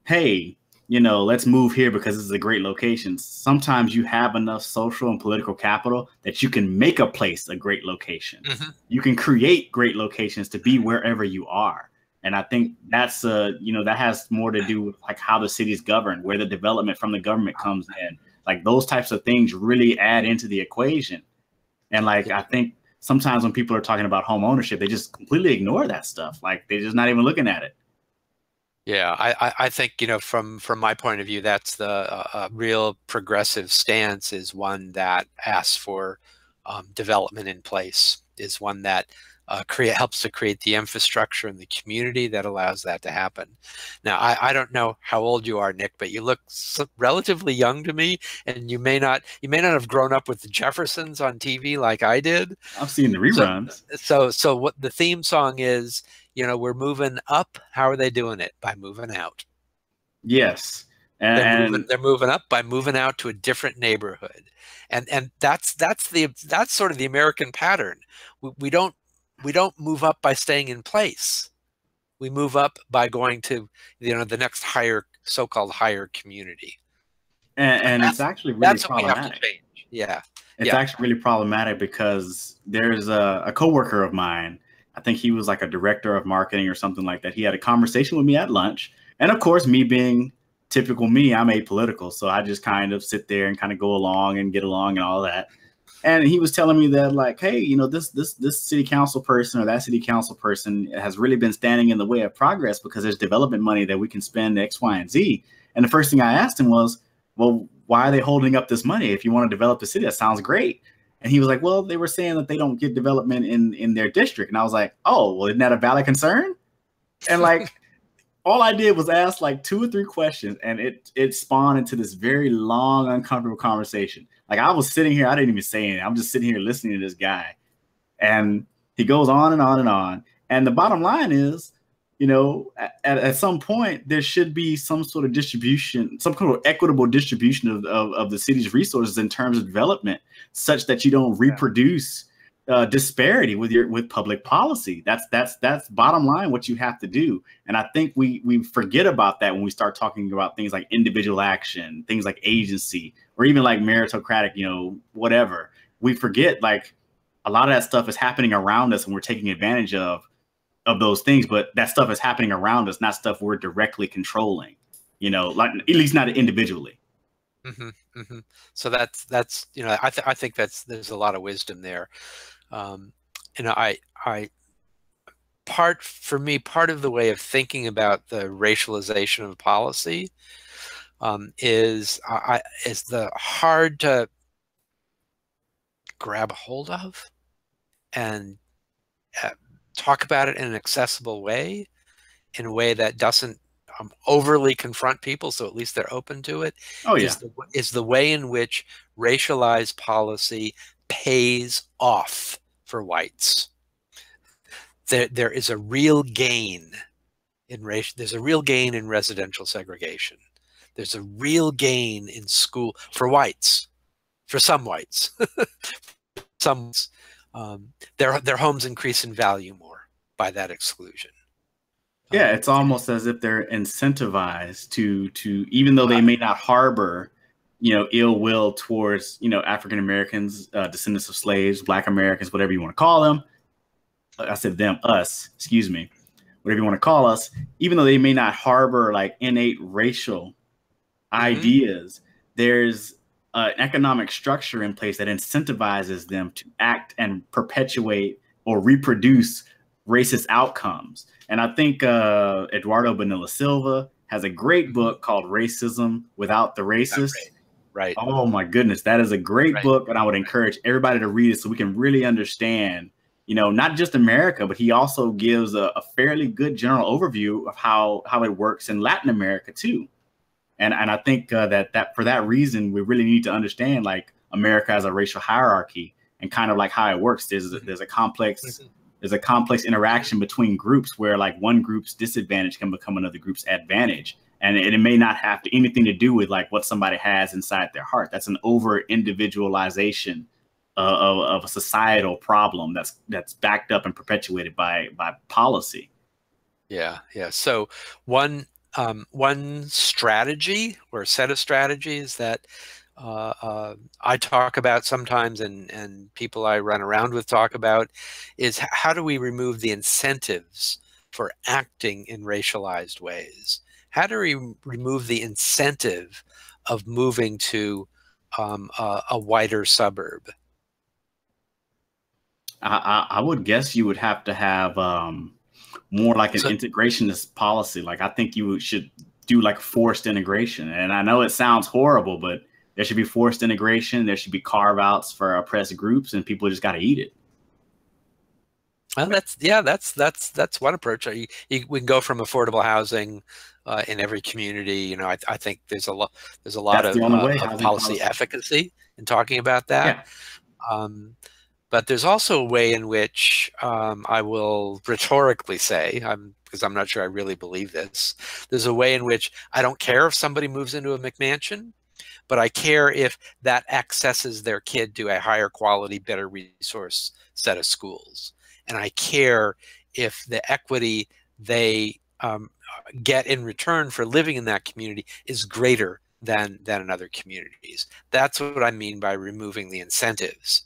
hey, you know, let's move here because this is a great location. Sometimes you have enough social and political capital that you can make a place a great location. You can create great locations to be wherever you are. And I think that's, you know, that has more to do with like how the city is governed, where the development from the government comes in. Like those types of things really add into the equation. And like, I think sometimes when people are talking about home ownership, they just completely ignore that stuff. Like they're just not even looking at it. Yeah, I think, from my point of view, that's the real progressive stance is one that asks for development in place, is one that helps to create the infrastructure and the community that allows that to happen. Now, I don't know how old you are, Nick, but you look relatively young to me, and you may not have grown up with the Jeffersons on TV like I did. I've seen the So, reruns. so what the theme song is, we're moving up. How are they doing it? By moving out. Yes, They're moving, and they're moving up by moving out to a different neighborhood. And that's sort of the American pattern. We don't move up by staying in place. We move up by going to, the next so-called higher community. and it's actually really That's what we have to problematic. change. Yeah. It's Yeah. actually really problematic because there's a coworker of mine. I think he was like a director of marketing or something like that. He had a conversation with me at lunch. And of course, me being typical me, I'm apolitical. So I just kind of sit there and kind of go along and get along and all that. And he was telling me that, like, hey, this city council person or that city council person has really been standing in the way of progress because there's development money that we can spend X, Y, and Z. And the first thing I asked him was, well, why are they holding up this money? If you want to develop the city, that sounds great. And he was like, well, they were saying that they don't get development in their district. And I was like, oh, well, isn't that a valid concern? And like, all I did was ask like 2 or 3 questions, and it spawned into this very long, uncomfortable conversation. Like, I was sitting here, I didn't even say anything. I'm just sitting here listening to this guy. And he goes on and on and on. And the bottom line is, at some point, there should be some sort of distribution, some kind of equitable distribution of the city's resources in terms of development, such that you don't reproduce disparity with public policy. That's bottom line what you have to do. And I think we forget about that when we start talking about things like individual action, things like agency, or even like meritocratic, whatever. We forget, like, a lot of that stuff is happening around us and we're taking advantage of those things, but that stuff is happening around us, not stuff we're directly controlling, like, at least not individually. Mm-hmm, mm-hmm. So that's I think there's a lot of wisdom there. I part of the way of thinking about the racialization of policy is the hard to grab hold of and talk about it in an accessible way, in a way that doesn't overly confront people, so at least they're open to it. Oh yeah. Is the way in which racialized policy pays off for whites. There is a real gain in race. There's a real gain in residential segregation. There's a real gain in school for whites, for some whites. Some their homes increase in value more by that exclusion. Yeah, it's almost as if they're incentivized to even though they may not harbor, ill will towards, African Americans, descendants of slaves, Black Americans, whatever you want to call them. I said them, us, excuse me, whatever you want to call us, even though they may not harbor like innate racial ideas, there's an economic structure in place that incentivizes them to act and perpetuate or reproduce racist outcomes. And I think Eduardo Bonilla Silva has a great book called Racism Without the Racist. Right. Oh my goodness, that is a great book, and I would encourage everybody to read it so we can really understand, not just America, but he also gives a fairly good general overview of how it works in Latin America too. And I think that for that reason, we really need to understand, like, America as a racial hierarchy and kind of like how it works. There's a complex interaction between groups where, like, one group's disadvantage can become another group's advantage. And it may not have anything to do with like what somebody has inside their heart. That's an over individualization of a societal problem that's backed up and perpetuated by policy. Yeah. So one strategy or a set of strategies that I talk about sometimes, and people I run around with talk about, is how do we remove the incentives for acting in racialized ways? How do we remove the incentive of moving to a whiter suburb? I would guess you would have to have more like an So, integrationist policy. Like I think you should do like forced integration. And I know it sounds horrible, but there should be forced integration. There should be carve outs for oppressed groups, and people just got to eat it. well, that's one approach. We can go from affordable housing in every community. You know, I think there's a lot That's the only way. of Housing policy efficacy in talking about that. Yeah. But there's also a way in which I will rhetorically say, because I'm not sure I really believe this, there's a way in which I don't care if somebody moves into a McMansion, but I care if that accesses their kid to a higher quality, better resource set of schools. And I care if the equity they get in return for living in that community is greater than in other communities. That's what I mean by removing the incentives.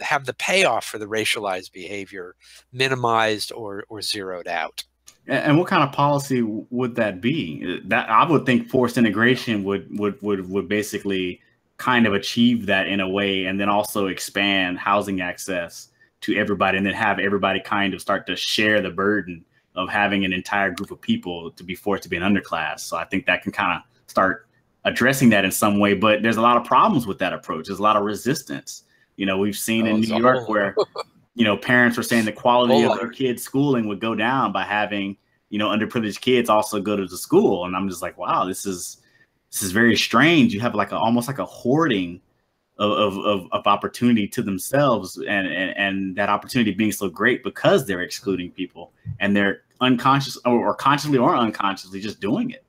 Have the payoff for the racialized behavior minimized or zeroed out. And what kind of policy would that be? That I would think forced integration would basically kind of achieve that in a way, and then also expand housing access to everybody, and then have everybody kind of start to share the burden of having an entire group of people to be forced to be an underclass. So I think that can kind of start addressing that in some way. But there's a lot of problems with that approach. There's a lot of resistance. You know, we've seen in New York where, you know, parents were saying the quality of their kids' schooling would go down by having, you know, underprivileged kids also go to the school. And I'm just like, wow, this is very strange. You have like almost like a hoarding of opportunity to themselves, and that opportunity being so great because they're excluding people, and they're unconscious or consciously or unconsciously just doing it,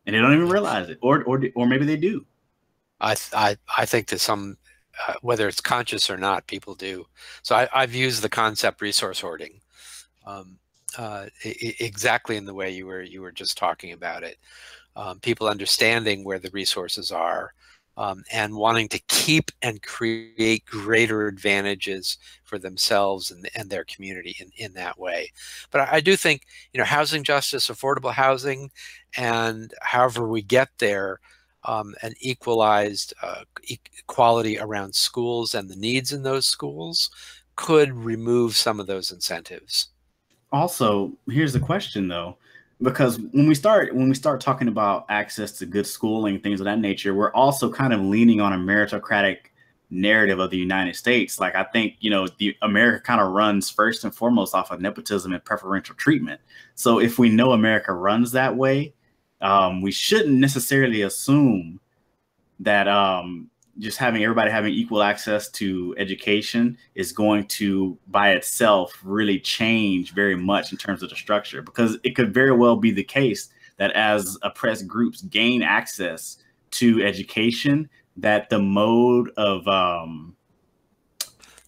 and they don't even realize it, or maybe they do. I think that some, whether it's conscious or not, people do. So I've used the concept resource hoarding exactly in the way you were just talking about it. People understanding where the resources are, and wanting to keep and create greater advantages for themselves and their community in that way. But I do think, you know, housing justice, affordable housing, and however we get there, an equalized equality around schools and the needs in those schools could remove some of those incentives. Also, here's the question though, because when we start talking about access to good schooling, things of that nature, we're also kind of leaning on a meritocratic narrative of the United States. Like I think, you know, America kind of runs first and foremost off of nepotism and preferential treatment. So if we know America runs that way, we shouldn't necessarily assume that just having everybody having equal access to education is going to by itself really change very much in terms of the structure, because it could very well be the case that as oppressed groups gain access to education, that the mode of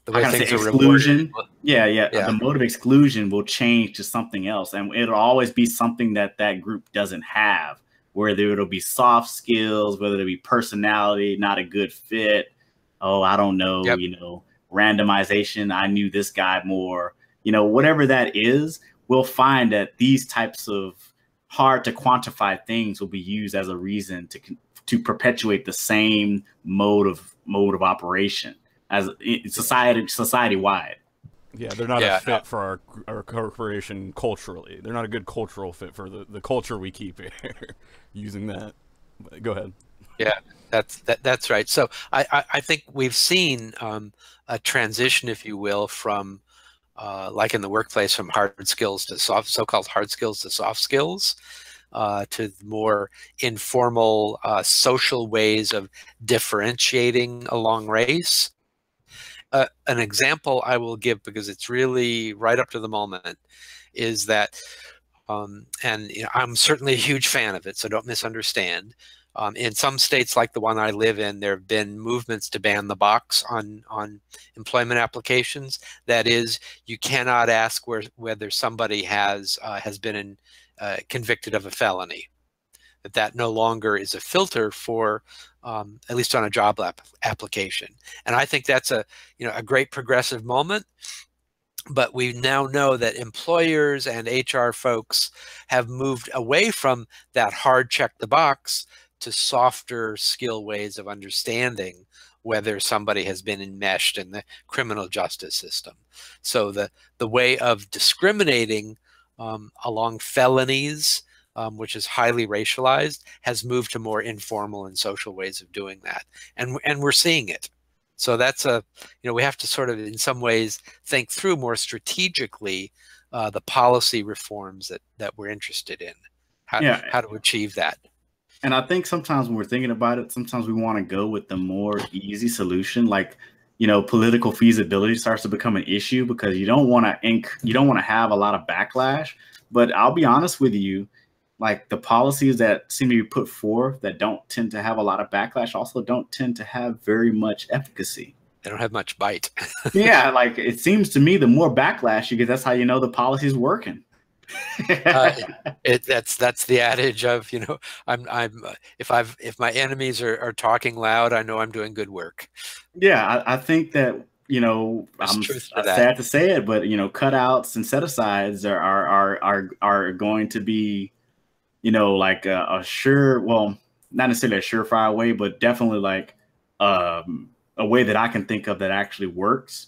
the way things are exclusion, the mode of exclusion will change to something else, and it'll always be something that group doesn't have. Whether it'll be soft skills, whether it'll be personality, not a good fit. Oh, I don't know, you know, randomization. I knew this guy more, you know, whatever that is, we'll find that these types of hard to quantify things will be used as a reason to perpetuate the same mode of operation as society wide. Yeah, they're not a fit for our corporation culturally. They're not a good cultural fit for the culture we keep here. Using that, go ahead. Yeah, that's right. So I think we've seen a transition, if you will, from like in the workplace, from hard skills to so-called hard skills to soft skills, to more informal social ways of differentiating along race. An example I will give, because it's really right up to the moment, is that, and you know, I'm certainly a huge fan of it, so don't misunderstand. In some states like the one I live in, there have been movements to ban the box on employment applications. That is, you cannot ask whether somebody has been convicted of a felony. That no longer is a filter for, at least on a job application. And I think that's a great progressive moment. But we now know that employers and HR folks have moved away from that hard check the box to softer skill ways of understanding whether somebody has been enmeshed in the criminal justice system. So the way of discriminating along felonies, which is highly racialized, has moved to more informal and social ways of doing that. And we're seeing it. So that's we have to sort of, in some ways, think through more strategically the policy reforms that we're interested in, how to achieve that. And I think sometimes when we're thinking about it, sometimes we want to go with the more easy solution, like, political feasibility starts to become an issue because you don't want to have a lot of backlash. But I'll be honest with you, like the policies that seem to be put forth that don't tend to have a lot of backlash also don't tend to have very much efficacy. They don't have much bite. Yeah, like it seems to me the more backlash you get, that's how you know the policy's working. That's the adage of, if my enemies are talking loud, I know I'm doing good work. Yeah, I think that, I'm sad to say it, but cutouts and set asides are going to be, like a sure, well, not necessarily a surefire way, but definitely like a way that I can think of that actually works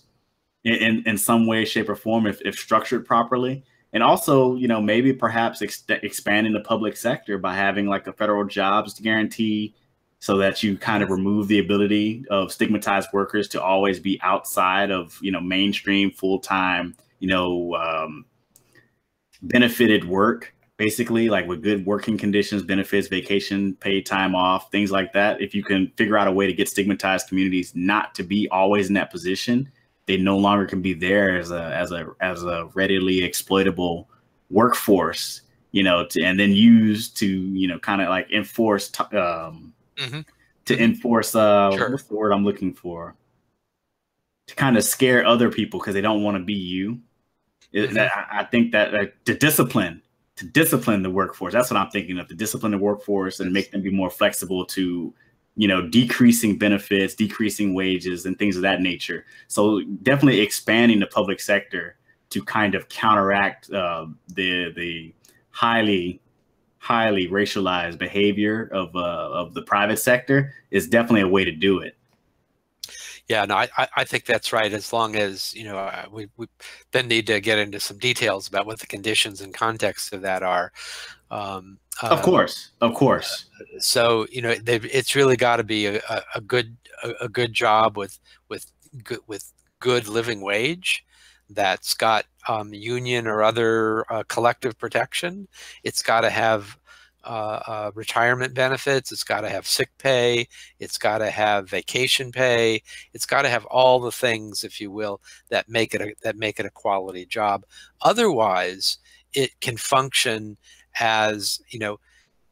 in some way, shape, or form if structured properly. And also, maybe perhaps expanding the public sector by having like a federal jobs guarantee so that you kind of remove the ability of stigmatized workers to always be outside of, mainstream full-time, benefited work, basically, like with good working conditions, benefits, vacation, paid time off, things like that. If you can figure out a way to get stigmatized communities not to be always in that position, they no longer can be there as a readily exploitable workforce, and then use to, kind of like enforce, enforce, sure. What's the word I'm looking for? To kind of scare other people because they don't want to be you. I think that to discipline the workforce. That's what I'm thinking of, to discipline the workforce and make them be more flexible to, decreasing benefits, decreasing wages, and things of that nature. So definitely expanding the public sector to kind of counteract the highly racialized behavior of the private sector is definitely a way to do it. Yeah, no, I think that's right. As long as, we then need to get into some details about what the conditions and context of that are. Of course. So, it's really got to be a good job with good living wage that's got union or other collective protection. It's got to have retirement benefits. It's got to have sick pay. It's got to have vacation pay. It's got to have all the things, if you will, that make it a quality job. Otherwise, it can function as,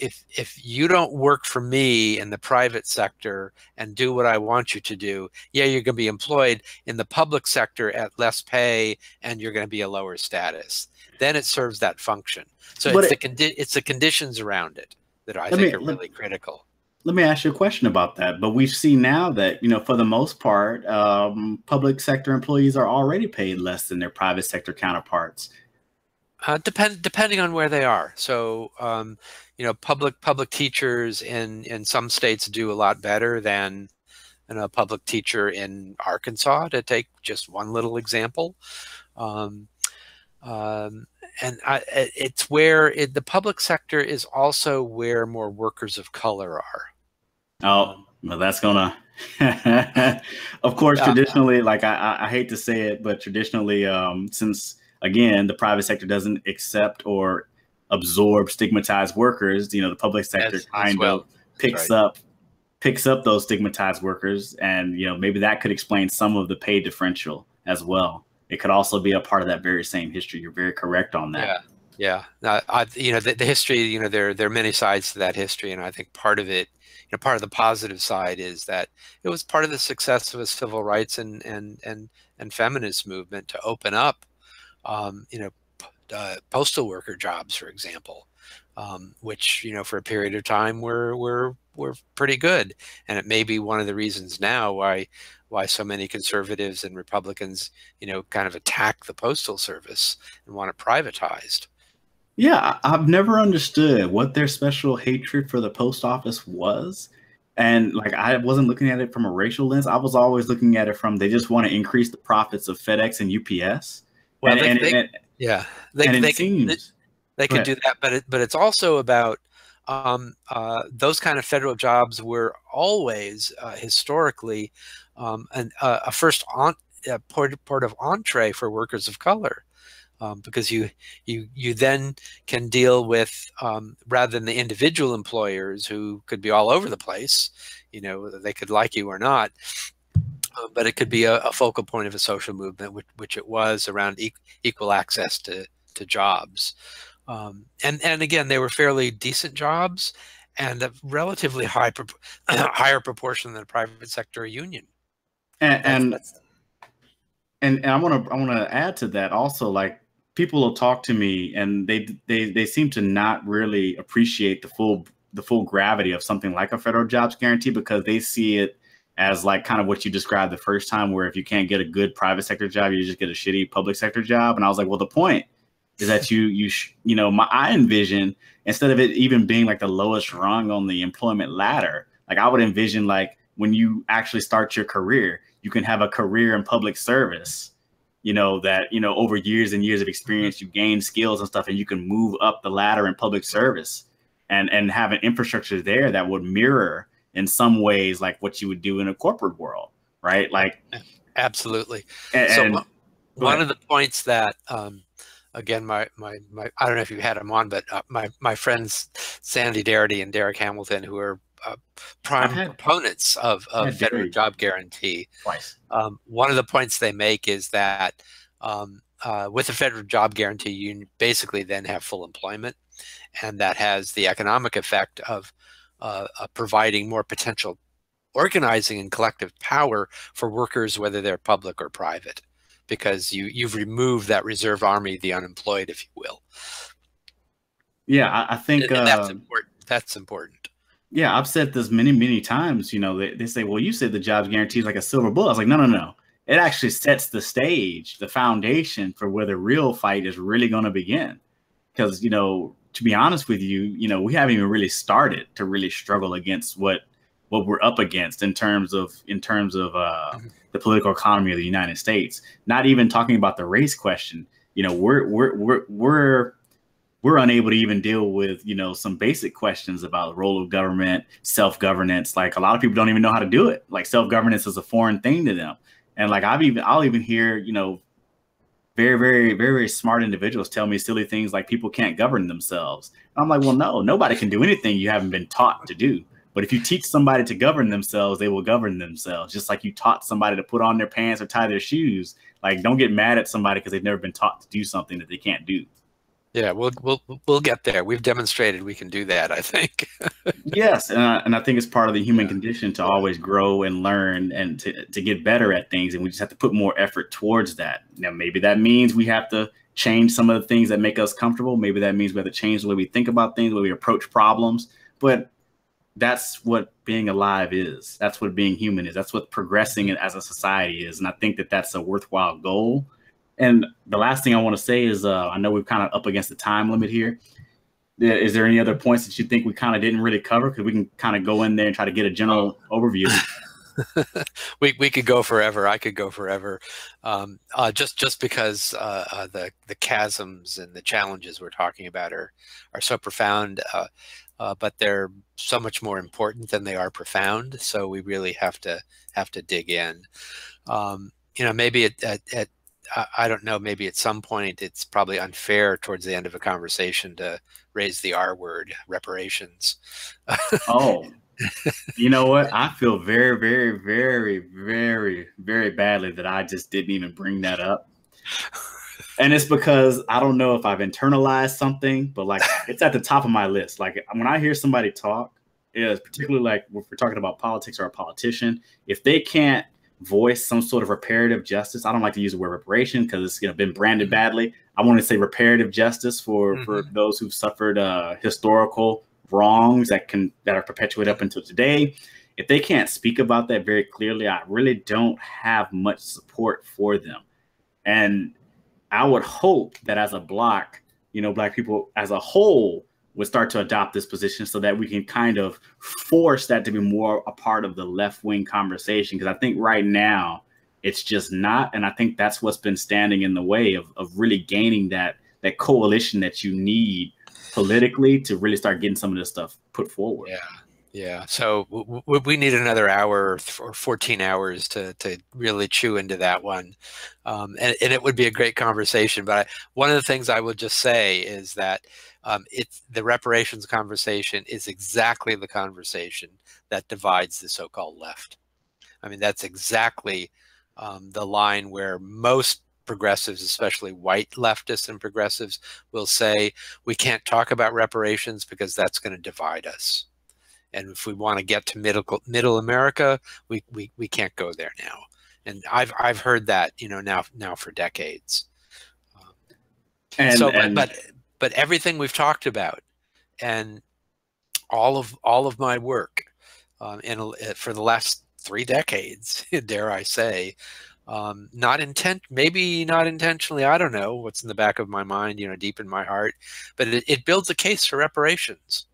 if you don't work for me in the private sector and do what I want you to do, yeah, you're going to be employed in the public sector at less pay and you're going to be a lower status. Then it serves that function. So it's the conditions around it that I think are really critical. Let me ask you a question about that. But we've seen now that, for the most part, public sector employees are already paid less than their private sector counterparts. Depending on where they are. So, public teachers in some states do a lot better than a public teacher in Arkansas, to take just one little example. And it's where the public sector is also where more workers of color are. Oh, well, that's gonna, of course, traditionally, like I hate to say it, but traditionally, since again, the private sector doesn't accept or absorb stigmatized workers, the public sector picks up those stigmatized workers, and maybe that could explain some of the pay differential as well. It could also be a part of that very same history. You're very correct on that. Yeah. The history, there are many sides to that history, and I think part of it, part of the positive side is that it was part of the success of a civil rights and feminist movement to open up, postal worker jobs, for example, which for a period of time were pretty good, and it may be one of the reasons now why so many conservatives and Republicans, kind of attack the postal service and want it privatized. Yeah, I've never understood what their special hatred for the post office was. And like, I wasn't looking at it from a racial lens. I was always looking at it from, they just want to increase the profits of FedEx and UPS. Well, Yeah, And it they can seems, they go can ahead. do that, but it's also about those kind of federal jobs were always historically a port of entree for workers of color. Because you then can deal with rather than the individual employers who could be all over the place, they could like you or not, but it could be a focal point of a social movement, which it was around equal access to jobs. And again, they were fairly decent jobs and a relatively higher proportion than the private sector or union. And That's and that's and I want to add to that also, like, people will talk to me and they seem to not really appreciate the full gravity of something like a federal jobs guarantee, because they see it as like kind of what you described the first time, where if you can't get a good private sector job, you just get a shitty public sector job. And I was like, well, the point is that I envision, instead of it even being like the lowest rung on the employment ladder, like I would envision, like, when you actually start your career, you can have a career in public service, that, over years and years of experience, you gain skills and stuff, and you can move up the ladder in public service and have an infrastructure there that would mirror in some ways like what you would do in a corporate world, right? Like, absolutely. So and go one ahead. of the points that again, my I don't know if you had him on, but my friends Sandy Darity and Derek Hamilton, who are I've prime had proponents of federal dairy job guarantee. twice. One of the points they make is that with a federal job guarantee, you basically then have full employment, and that has the economic effect of providing more potential organizing and collective power for workers, whether they're public or private, because you've removed that reserve army, the unemployed, if you will. Yeah, I think And that's important. That's important. yeah, I've said this many, many times. They say, well, you said the jobs guarantee is like a silver bullet. I was like, no, no, no. It actually sets the stage, the foundation for where the real fight is really going to begin. Because, to be honest with you, we haven't even really started to really struggle against what we're up against in terms of the political economy of the United States. Not even talking about the race question. We're unable to even deal with, some basic questions about the role of government, self-governance. Like, a lot of people don't even know how to do it. Like, self-governance is a foreign thing to them. And like, I'll even hear, very, very, very, very smart individuals tell me silly things like people can't govern themselves. And I'm like, well, no, nobody can do anything you haven't been taught to do. But if you teach somebody to govern themselves, they will govern themselves. Just like you taught somebody to put on their pants or tie their shoes. Like, don't get mad at somebody because they've never been taught to do something that they can't do. Yeah, we'll get there. We've demonstrated we can do that, I think. Yes, and I think it's part of the human condition to always grow and learn and to get better at things, and we just have to put more effort towards that. Now, maybe that means we have to change some of the things that make us comfortable. Maybe that means we have to change the way we think about things, the way we approach problems. But that's what being alive is. That's what being human is. That's what progressing as a society is. And I think that that's a worthwhile goal. And the last thing I want to say is, I know we're kind of up against the time limit here. Is there any other points that you think we kind of didn't really cover? Because we can kind of go in there and try to get a general overview. We could go forever. I could go forever. Just because the chasms and the challenges we're talking about are so profound, but they're so much more important than they are profound. So we really have to dig in. Maybe at I don't know, maybe at some point it's probably unfair towards the end of a conversation to raise the R word, reparations. Oh, you know what? I feel very, very, very, very, very badly that I just didn't even bring that up. And it's because I don't know if I've internalized something, but like, it's at the top of my list. Like, when I hear somebody talk, particularly like if we're talking about politics or a politician, if they can't voice some sort of reparative justice. I don't like to use the word reparation because it's been branded badly. I want to say reparative justice for those who've suffered historical wrongs that are perpetuated up until today. If they can't speak about that very clearly, I really don't have much support for them. And I would hope that as a bloc, Black people as a whole would start to adopt this position so that we can kind of force that to be more a part of the left-wing conversation. Because I think right now It's just not. And I think that's what's been standing in the way of really gaining that coalition that you need politically to really start getting some of this stuff put forward. Yeah. Yeah. So we need another hour or 14 hours to really chew into that one. And it would be a great conversation. But one of the things I would just say is that it's the reparations conversation is exactly the conversation that divides the so-called left. I mean, that's exactly the line where most progressives, especially white leftists and progressives, will say, we can't talk about reparations because that's going to divide us. And if we want to get to middle America, we can't go there now. And I've heard that, you know, now for decades. But everything we've talked about, and all of my work for the last 3 decades, dare I say, maybe not intentionally, I don't know what's in the back of my mind, you know, deep in my heart, but it builds a case for reparations.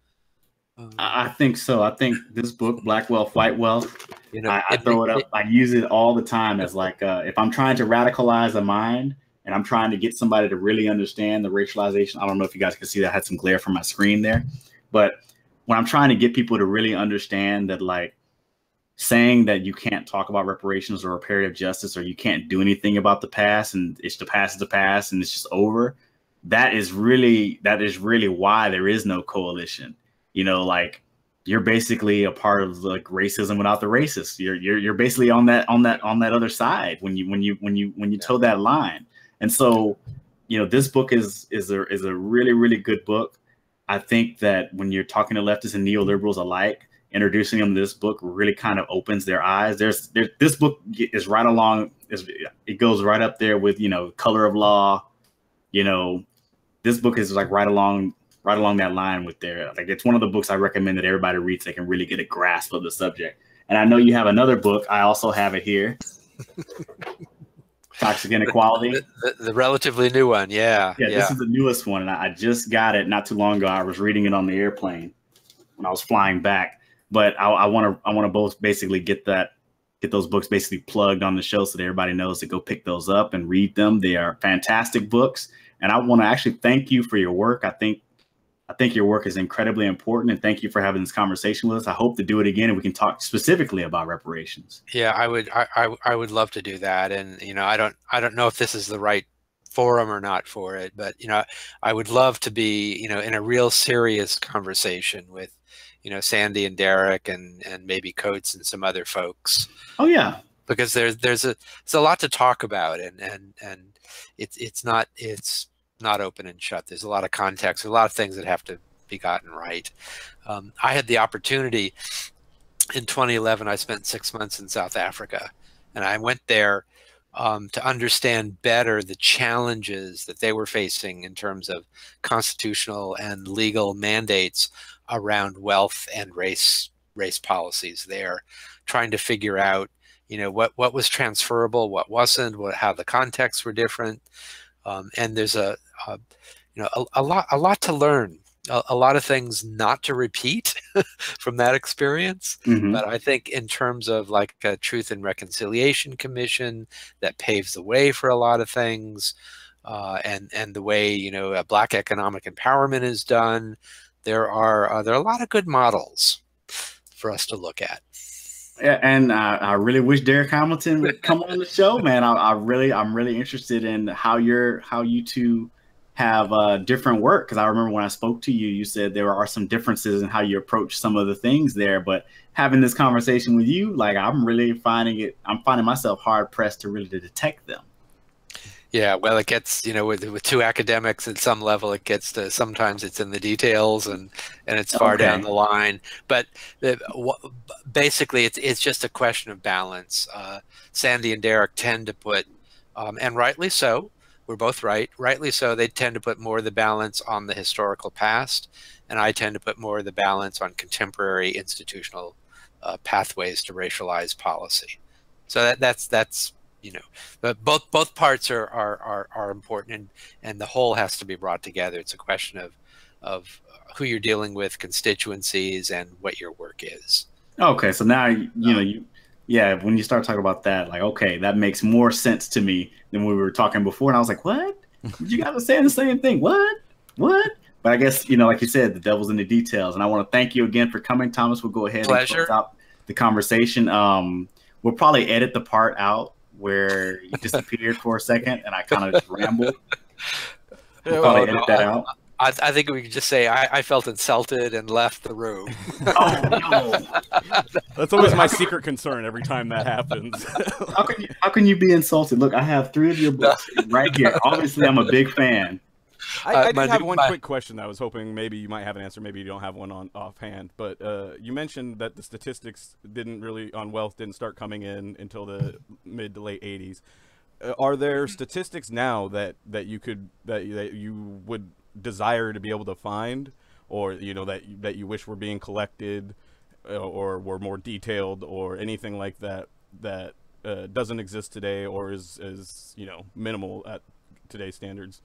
I think so. I think this book, Black Wealth, White Wealth, you know, I throw it up. I use it all the time as like, if I'm trying to radicalize a mind and I'm trying to get somebody to really understand the racialization. I don't know if you guys can see that I had some glare from my screen there, but when I'm trying to get people to really understand that, like, saying that you can't talk about reparations or reparative justice, or you can't do anything about the past, and it's the past is the past and it's just over. That is really why there is no coalition. You know, like, you're basically a part of like racism without the racists. You're basically on that other side when you toe that line. And so, you know, this book is a really, really good book. I think that when you're talking to leftists and neoliberals alike, introducing them to this book really kind of opens their eyes. This book is right along. It goes right up there with, you know, Color of Law. You know, this book is like right along that line with there. Like, it's one of the books I recommend that everybody reads. They can really get a grasp of the subject. And I know you have another book. I also have it here. Toxic Inequality. The relatively new one. Yeah. This is the newest one. And I just got it not too long ago. I was reading it on the airplane when I was flying back. But I want to both basically get those books basically plugged on the show so that everybody knows to go pick those up and read them. They are fantastic books. And I want to actually thank you for your work. I think your work is incredibly important, and thank you for having this conversation with us. I hope to do it again, and we can talk specifically about reparations. Yeah, I would love to do that. And, you know, I don't know if this is the right forum or not for it, but, you know, I would love to be, you know, in a real serious conversation with, you know, Sandy and Derek and maybe Coates and some other folks. Oh yeah, because there's a lot to talk about, and it's not open and shut. There's a lot of context, a lot of things that have to be gotten right. I had the opportunity in 2011. I spent 6 months in South Africa, and I went there to understand better the challenges that they were facing in terms of constitutional and legal mandates around wealth and race policies. They're trying to figure out, you know, what was transferable, what wasn't, how the contexts were different. And there's a lot to learn, a lot of things not to repeat from that experience. Mm-hmm. But I think in terms of like a Truth and Reconciliation Commission that paves the way for a lot of things, and the way, you know, Black economic empowerment is done, there are a lot of good models for us to look at. And I really wish Derek Hamilton would come on the show, man. I'm really interested in how you two have different work, because I remember when I spoke to you, you said there are some differences in how you approach some of the things there. But having this conversation with you, like, I'm finding myself hard pressed to really detect them. Yeah, well, it gets, you know, with two academics at some level, it gets to, sometimes it's in the details and it's far down the line. But basically, it's just a question of balance. Sandy and Derek tend to put, and rightly so, we're both rightly so, they tend to put more of the balance on the historical past, and I tend to put more of the balance on contemporary institutional pathways to racialized policy. So that's you know, but both parts are important, and the whole has to be brought together. It's a question of who you're dealing with, constituencies, and what your work is. Okay, so now you know yeah, when you start talking about that, like, okay, that makes more sense to me than we were talking before. And I was like, what? You guys are saying the same thing. What? What? But I guess, like you said, the devil's in the details. And I want to thank you again for coming, Thomas. We'll go ahead and close Pleasure. out the conversation. We'll probably edit the part out where you disappeared for a second and I kind of just rambled. We'll probably edit that out. I think we could just say I felt insulted and left the room. Oh, no. That's always my secret concern every time that happens. How can you be insulted? Look, I have 3 of your books right here. Obviously, I'm a big fan. I did have one quick question that I was hoping maybe you might have an answer. Maybe you don't have one on offhand. But you mentioned that the statistics on wealth didn't start coming in until the mid to late 80s. Are there statistics now that you would desire to be able to find, or that you wish were being collected, or were more detailed, or anything like that doesn't exist today, or is minimal at today's standards?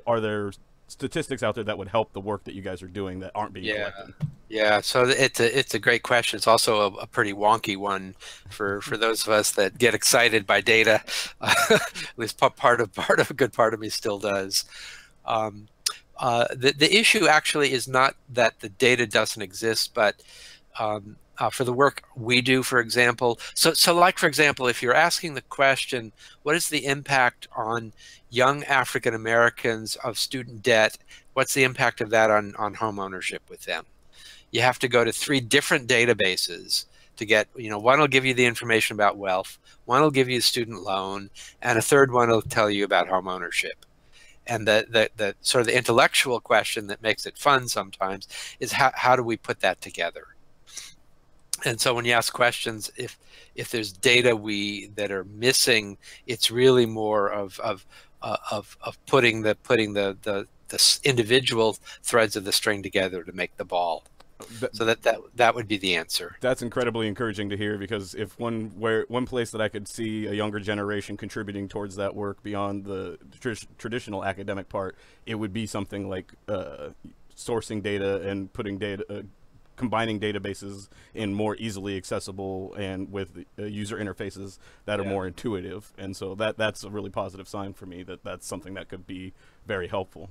Are there statistics out there that would help the work that you guys are doing that aren't being collected? Yeah, so it's a great question. It's also a pretty wonky one for those of us that get excited by data. At least part of a good part of me still does. The issue actually is not that the data doesn't exist, but for the work we do, for example, so like, for example, if you're asking the question, what is the impact on young African Americans of student debt? What's the impact of that on home ownership with them? You have to go to 3 different databases to get, one will give you the information about wealth, one will give you a student loan, and a third one will tell you about home ownership. And the sort of the intellectual question that makes it fun sometimes is how do we put that together? And so when you ask questions, if there's data that are missing, it's really more of putting the individual threads of the string together to make the ball. So that would be the answer. That's incredibly encouraging to hear, because if one place that I could see a younger generation contributing towards that work beyond the traditional academic part, it would be something like sourcing data and putting data, combining databases in more easily accessible and with user interfaces that are more intuitive. And so that's a really positive sign for me that that's something that could be very helpful.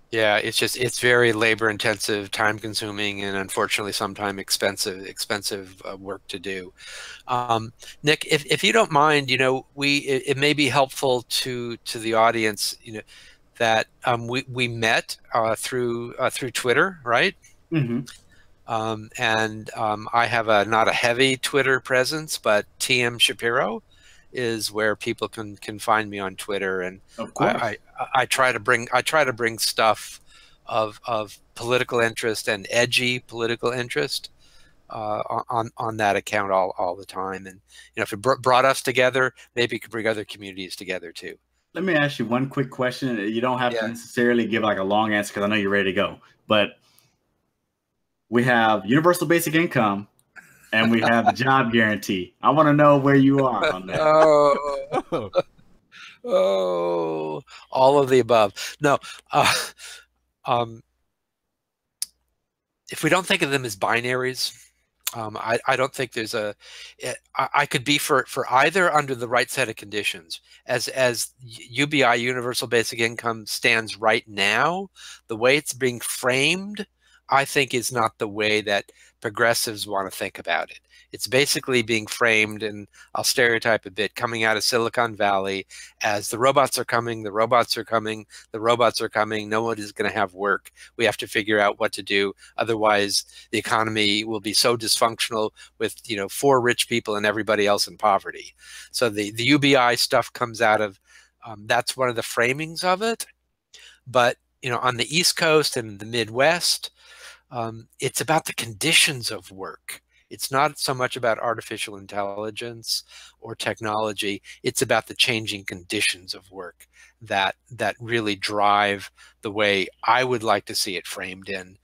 Yeah, it's very labor intensive, time consuming, and unfortunately sometimes expensive work to do. Nick, if you don't mind, it may be helpful to the audience, that we met through Twitter, right? Mm-hmm. I have not a heavy Twitter presence, but TM Shapiro is where people can find me on Twitter, and of course. I try to bring stuff of political interest and edgy political interest on that account all the time. And if it brought us together, maybe it could bring other communities together too. Let me ask you one quick question. You don't have to necessarily give like a long answer, because I know you're ready to go. But we have universal basic income, and we have the job guarantee. I want to know where you are on that. Oh, all of the above. No, if we don't think of them as binaries, I don't think there's I could be for either under the right set of conditions. As UBI, universal basic income, stands right now, the way it's being framed, I think is not the way that progressives want to think about it. It's basically being framed, and I'll stereotype a bit, coming out of Silicon Valley as the robots are coming, the robots are coming, the robots are coming, no one is going to have work. We have to figure out what to do. Otherwise, the economy will be so dysfunctional with 4 rich people and everybody else in poverty. So the UBI stuff comes out of, that's one of the framings of it. But on the East Coast and the Midwest, it's about the conditions of work. It's not so much about artificial intelligence or technology. It's about the changing conditions of work that really drive the way I would like to see it framed in.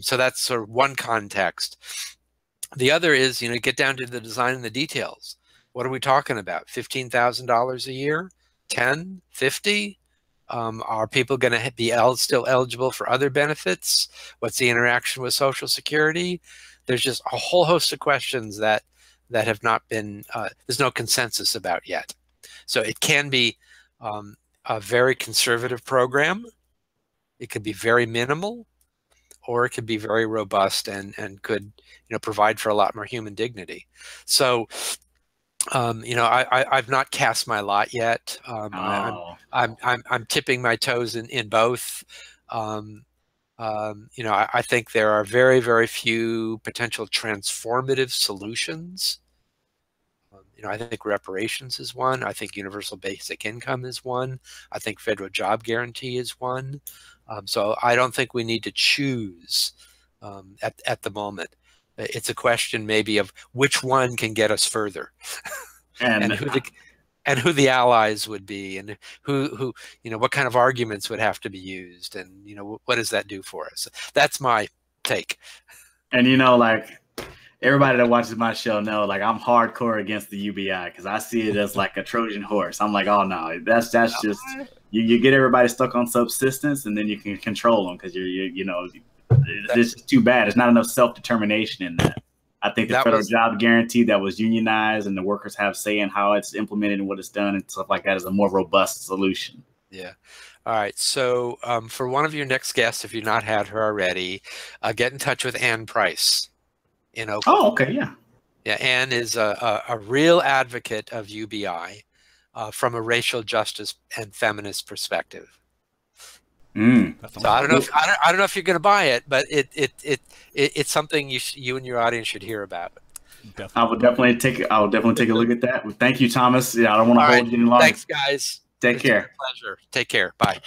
So that's sort of one context. The other is, get down to the design and the details. What are we talking about? $15,000 a year? 10? 50? Are people going to be still eligible for other benefits? What's the interaction with Social Security? There's just a whole host of questions that that have not been, there's no consensus about yet. So it can be a very conservative program. It could be very minimal, or it could be very robust and could, provide for a lot more human dignity. So, I've not cast my lot yet. I'm tipping my toes in both. I think there are very, very few potential transformative solutions. I think reparations is one. I think universal basic income is one. I think federal job guarantee is one. So I don't think we need to choose at the moment. It's a question maybe of which one can get us further, and who the allies would be, and who what kind of arguments would have to be used, and what does that do for us? That's my take. And like everybody that watches my show know, like, I'm hardcore against the UBI because I see it as like a Trojan horse. I'm like, oh no, that's just you get everybody stuck on subsistence, and then you can control them because this is too bad. There's not enough self-determination in that. I think the federal job guarantee that was unionized and the workers have say in how it's implemented and what it's done and stuff like that is a more robust solution. Yeah. All right. So for one of your next guests, if you've not had her already, get in touch with Ann Price in Oakland. Oh, okay. Yeah. Yeah. Ann is a real advocate of UBI from a racial justice and feminist perspective. So I don't know if you're going to buy it, but it's something you and your audience should hear about. Definitely. I will definitely take a look at that. Thank you, Thomas. Yeah, I don't want to hold you any longer. Thanks, guys. Take care. Pleasure. Take care. Bye.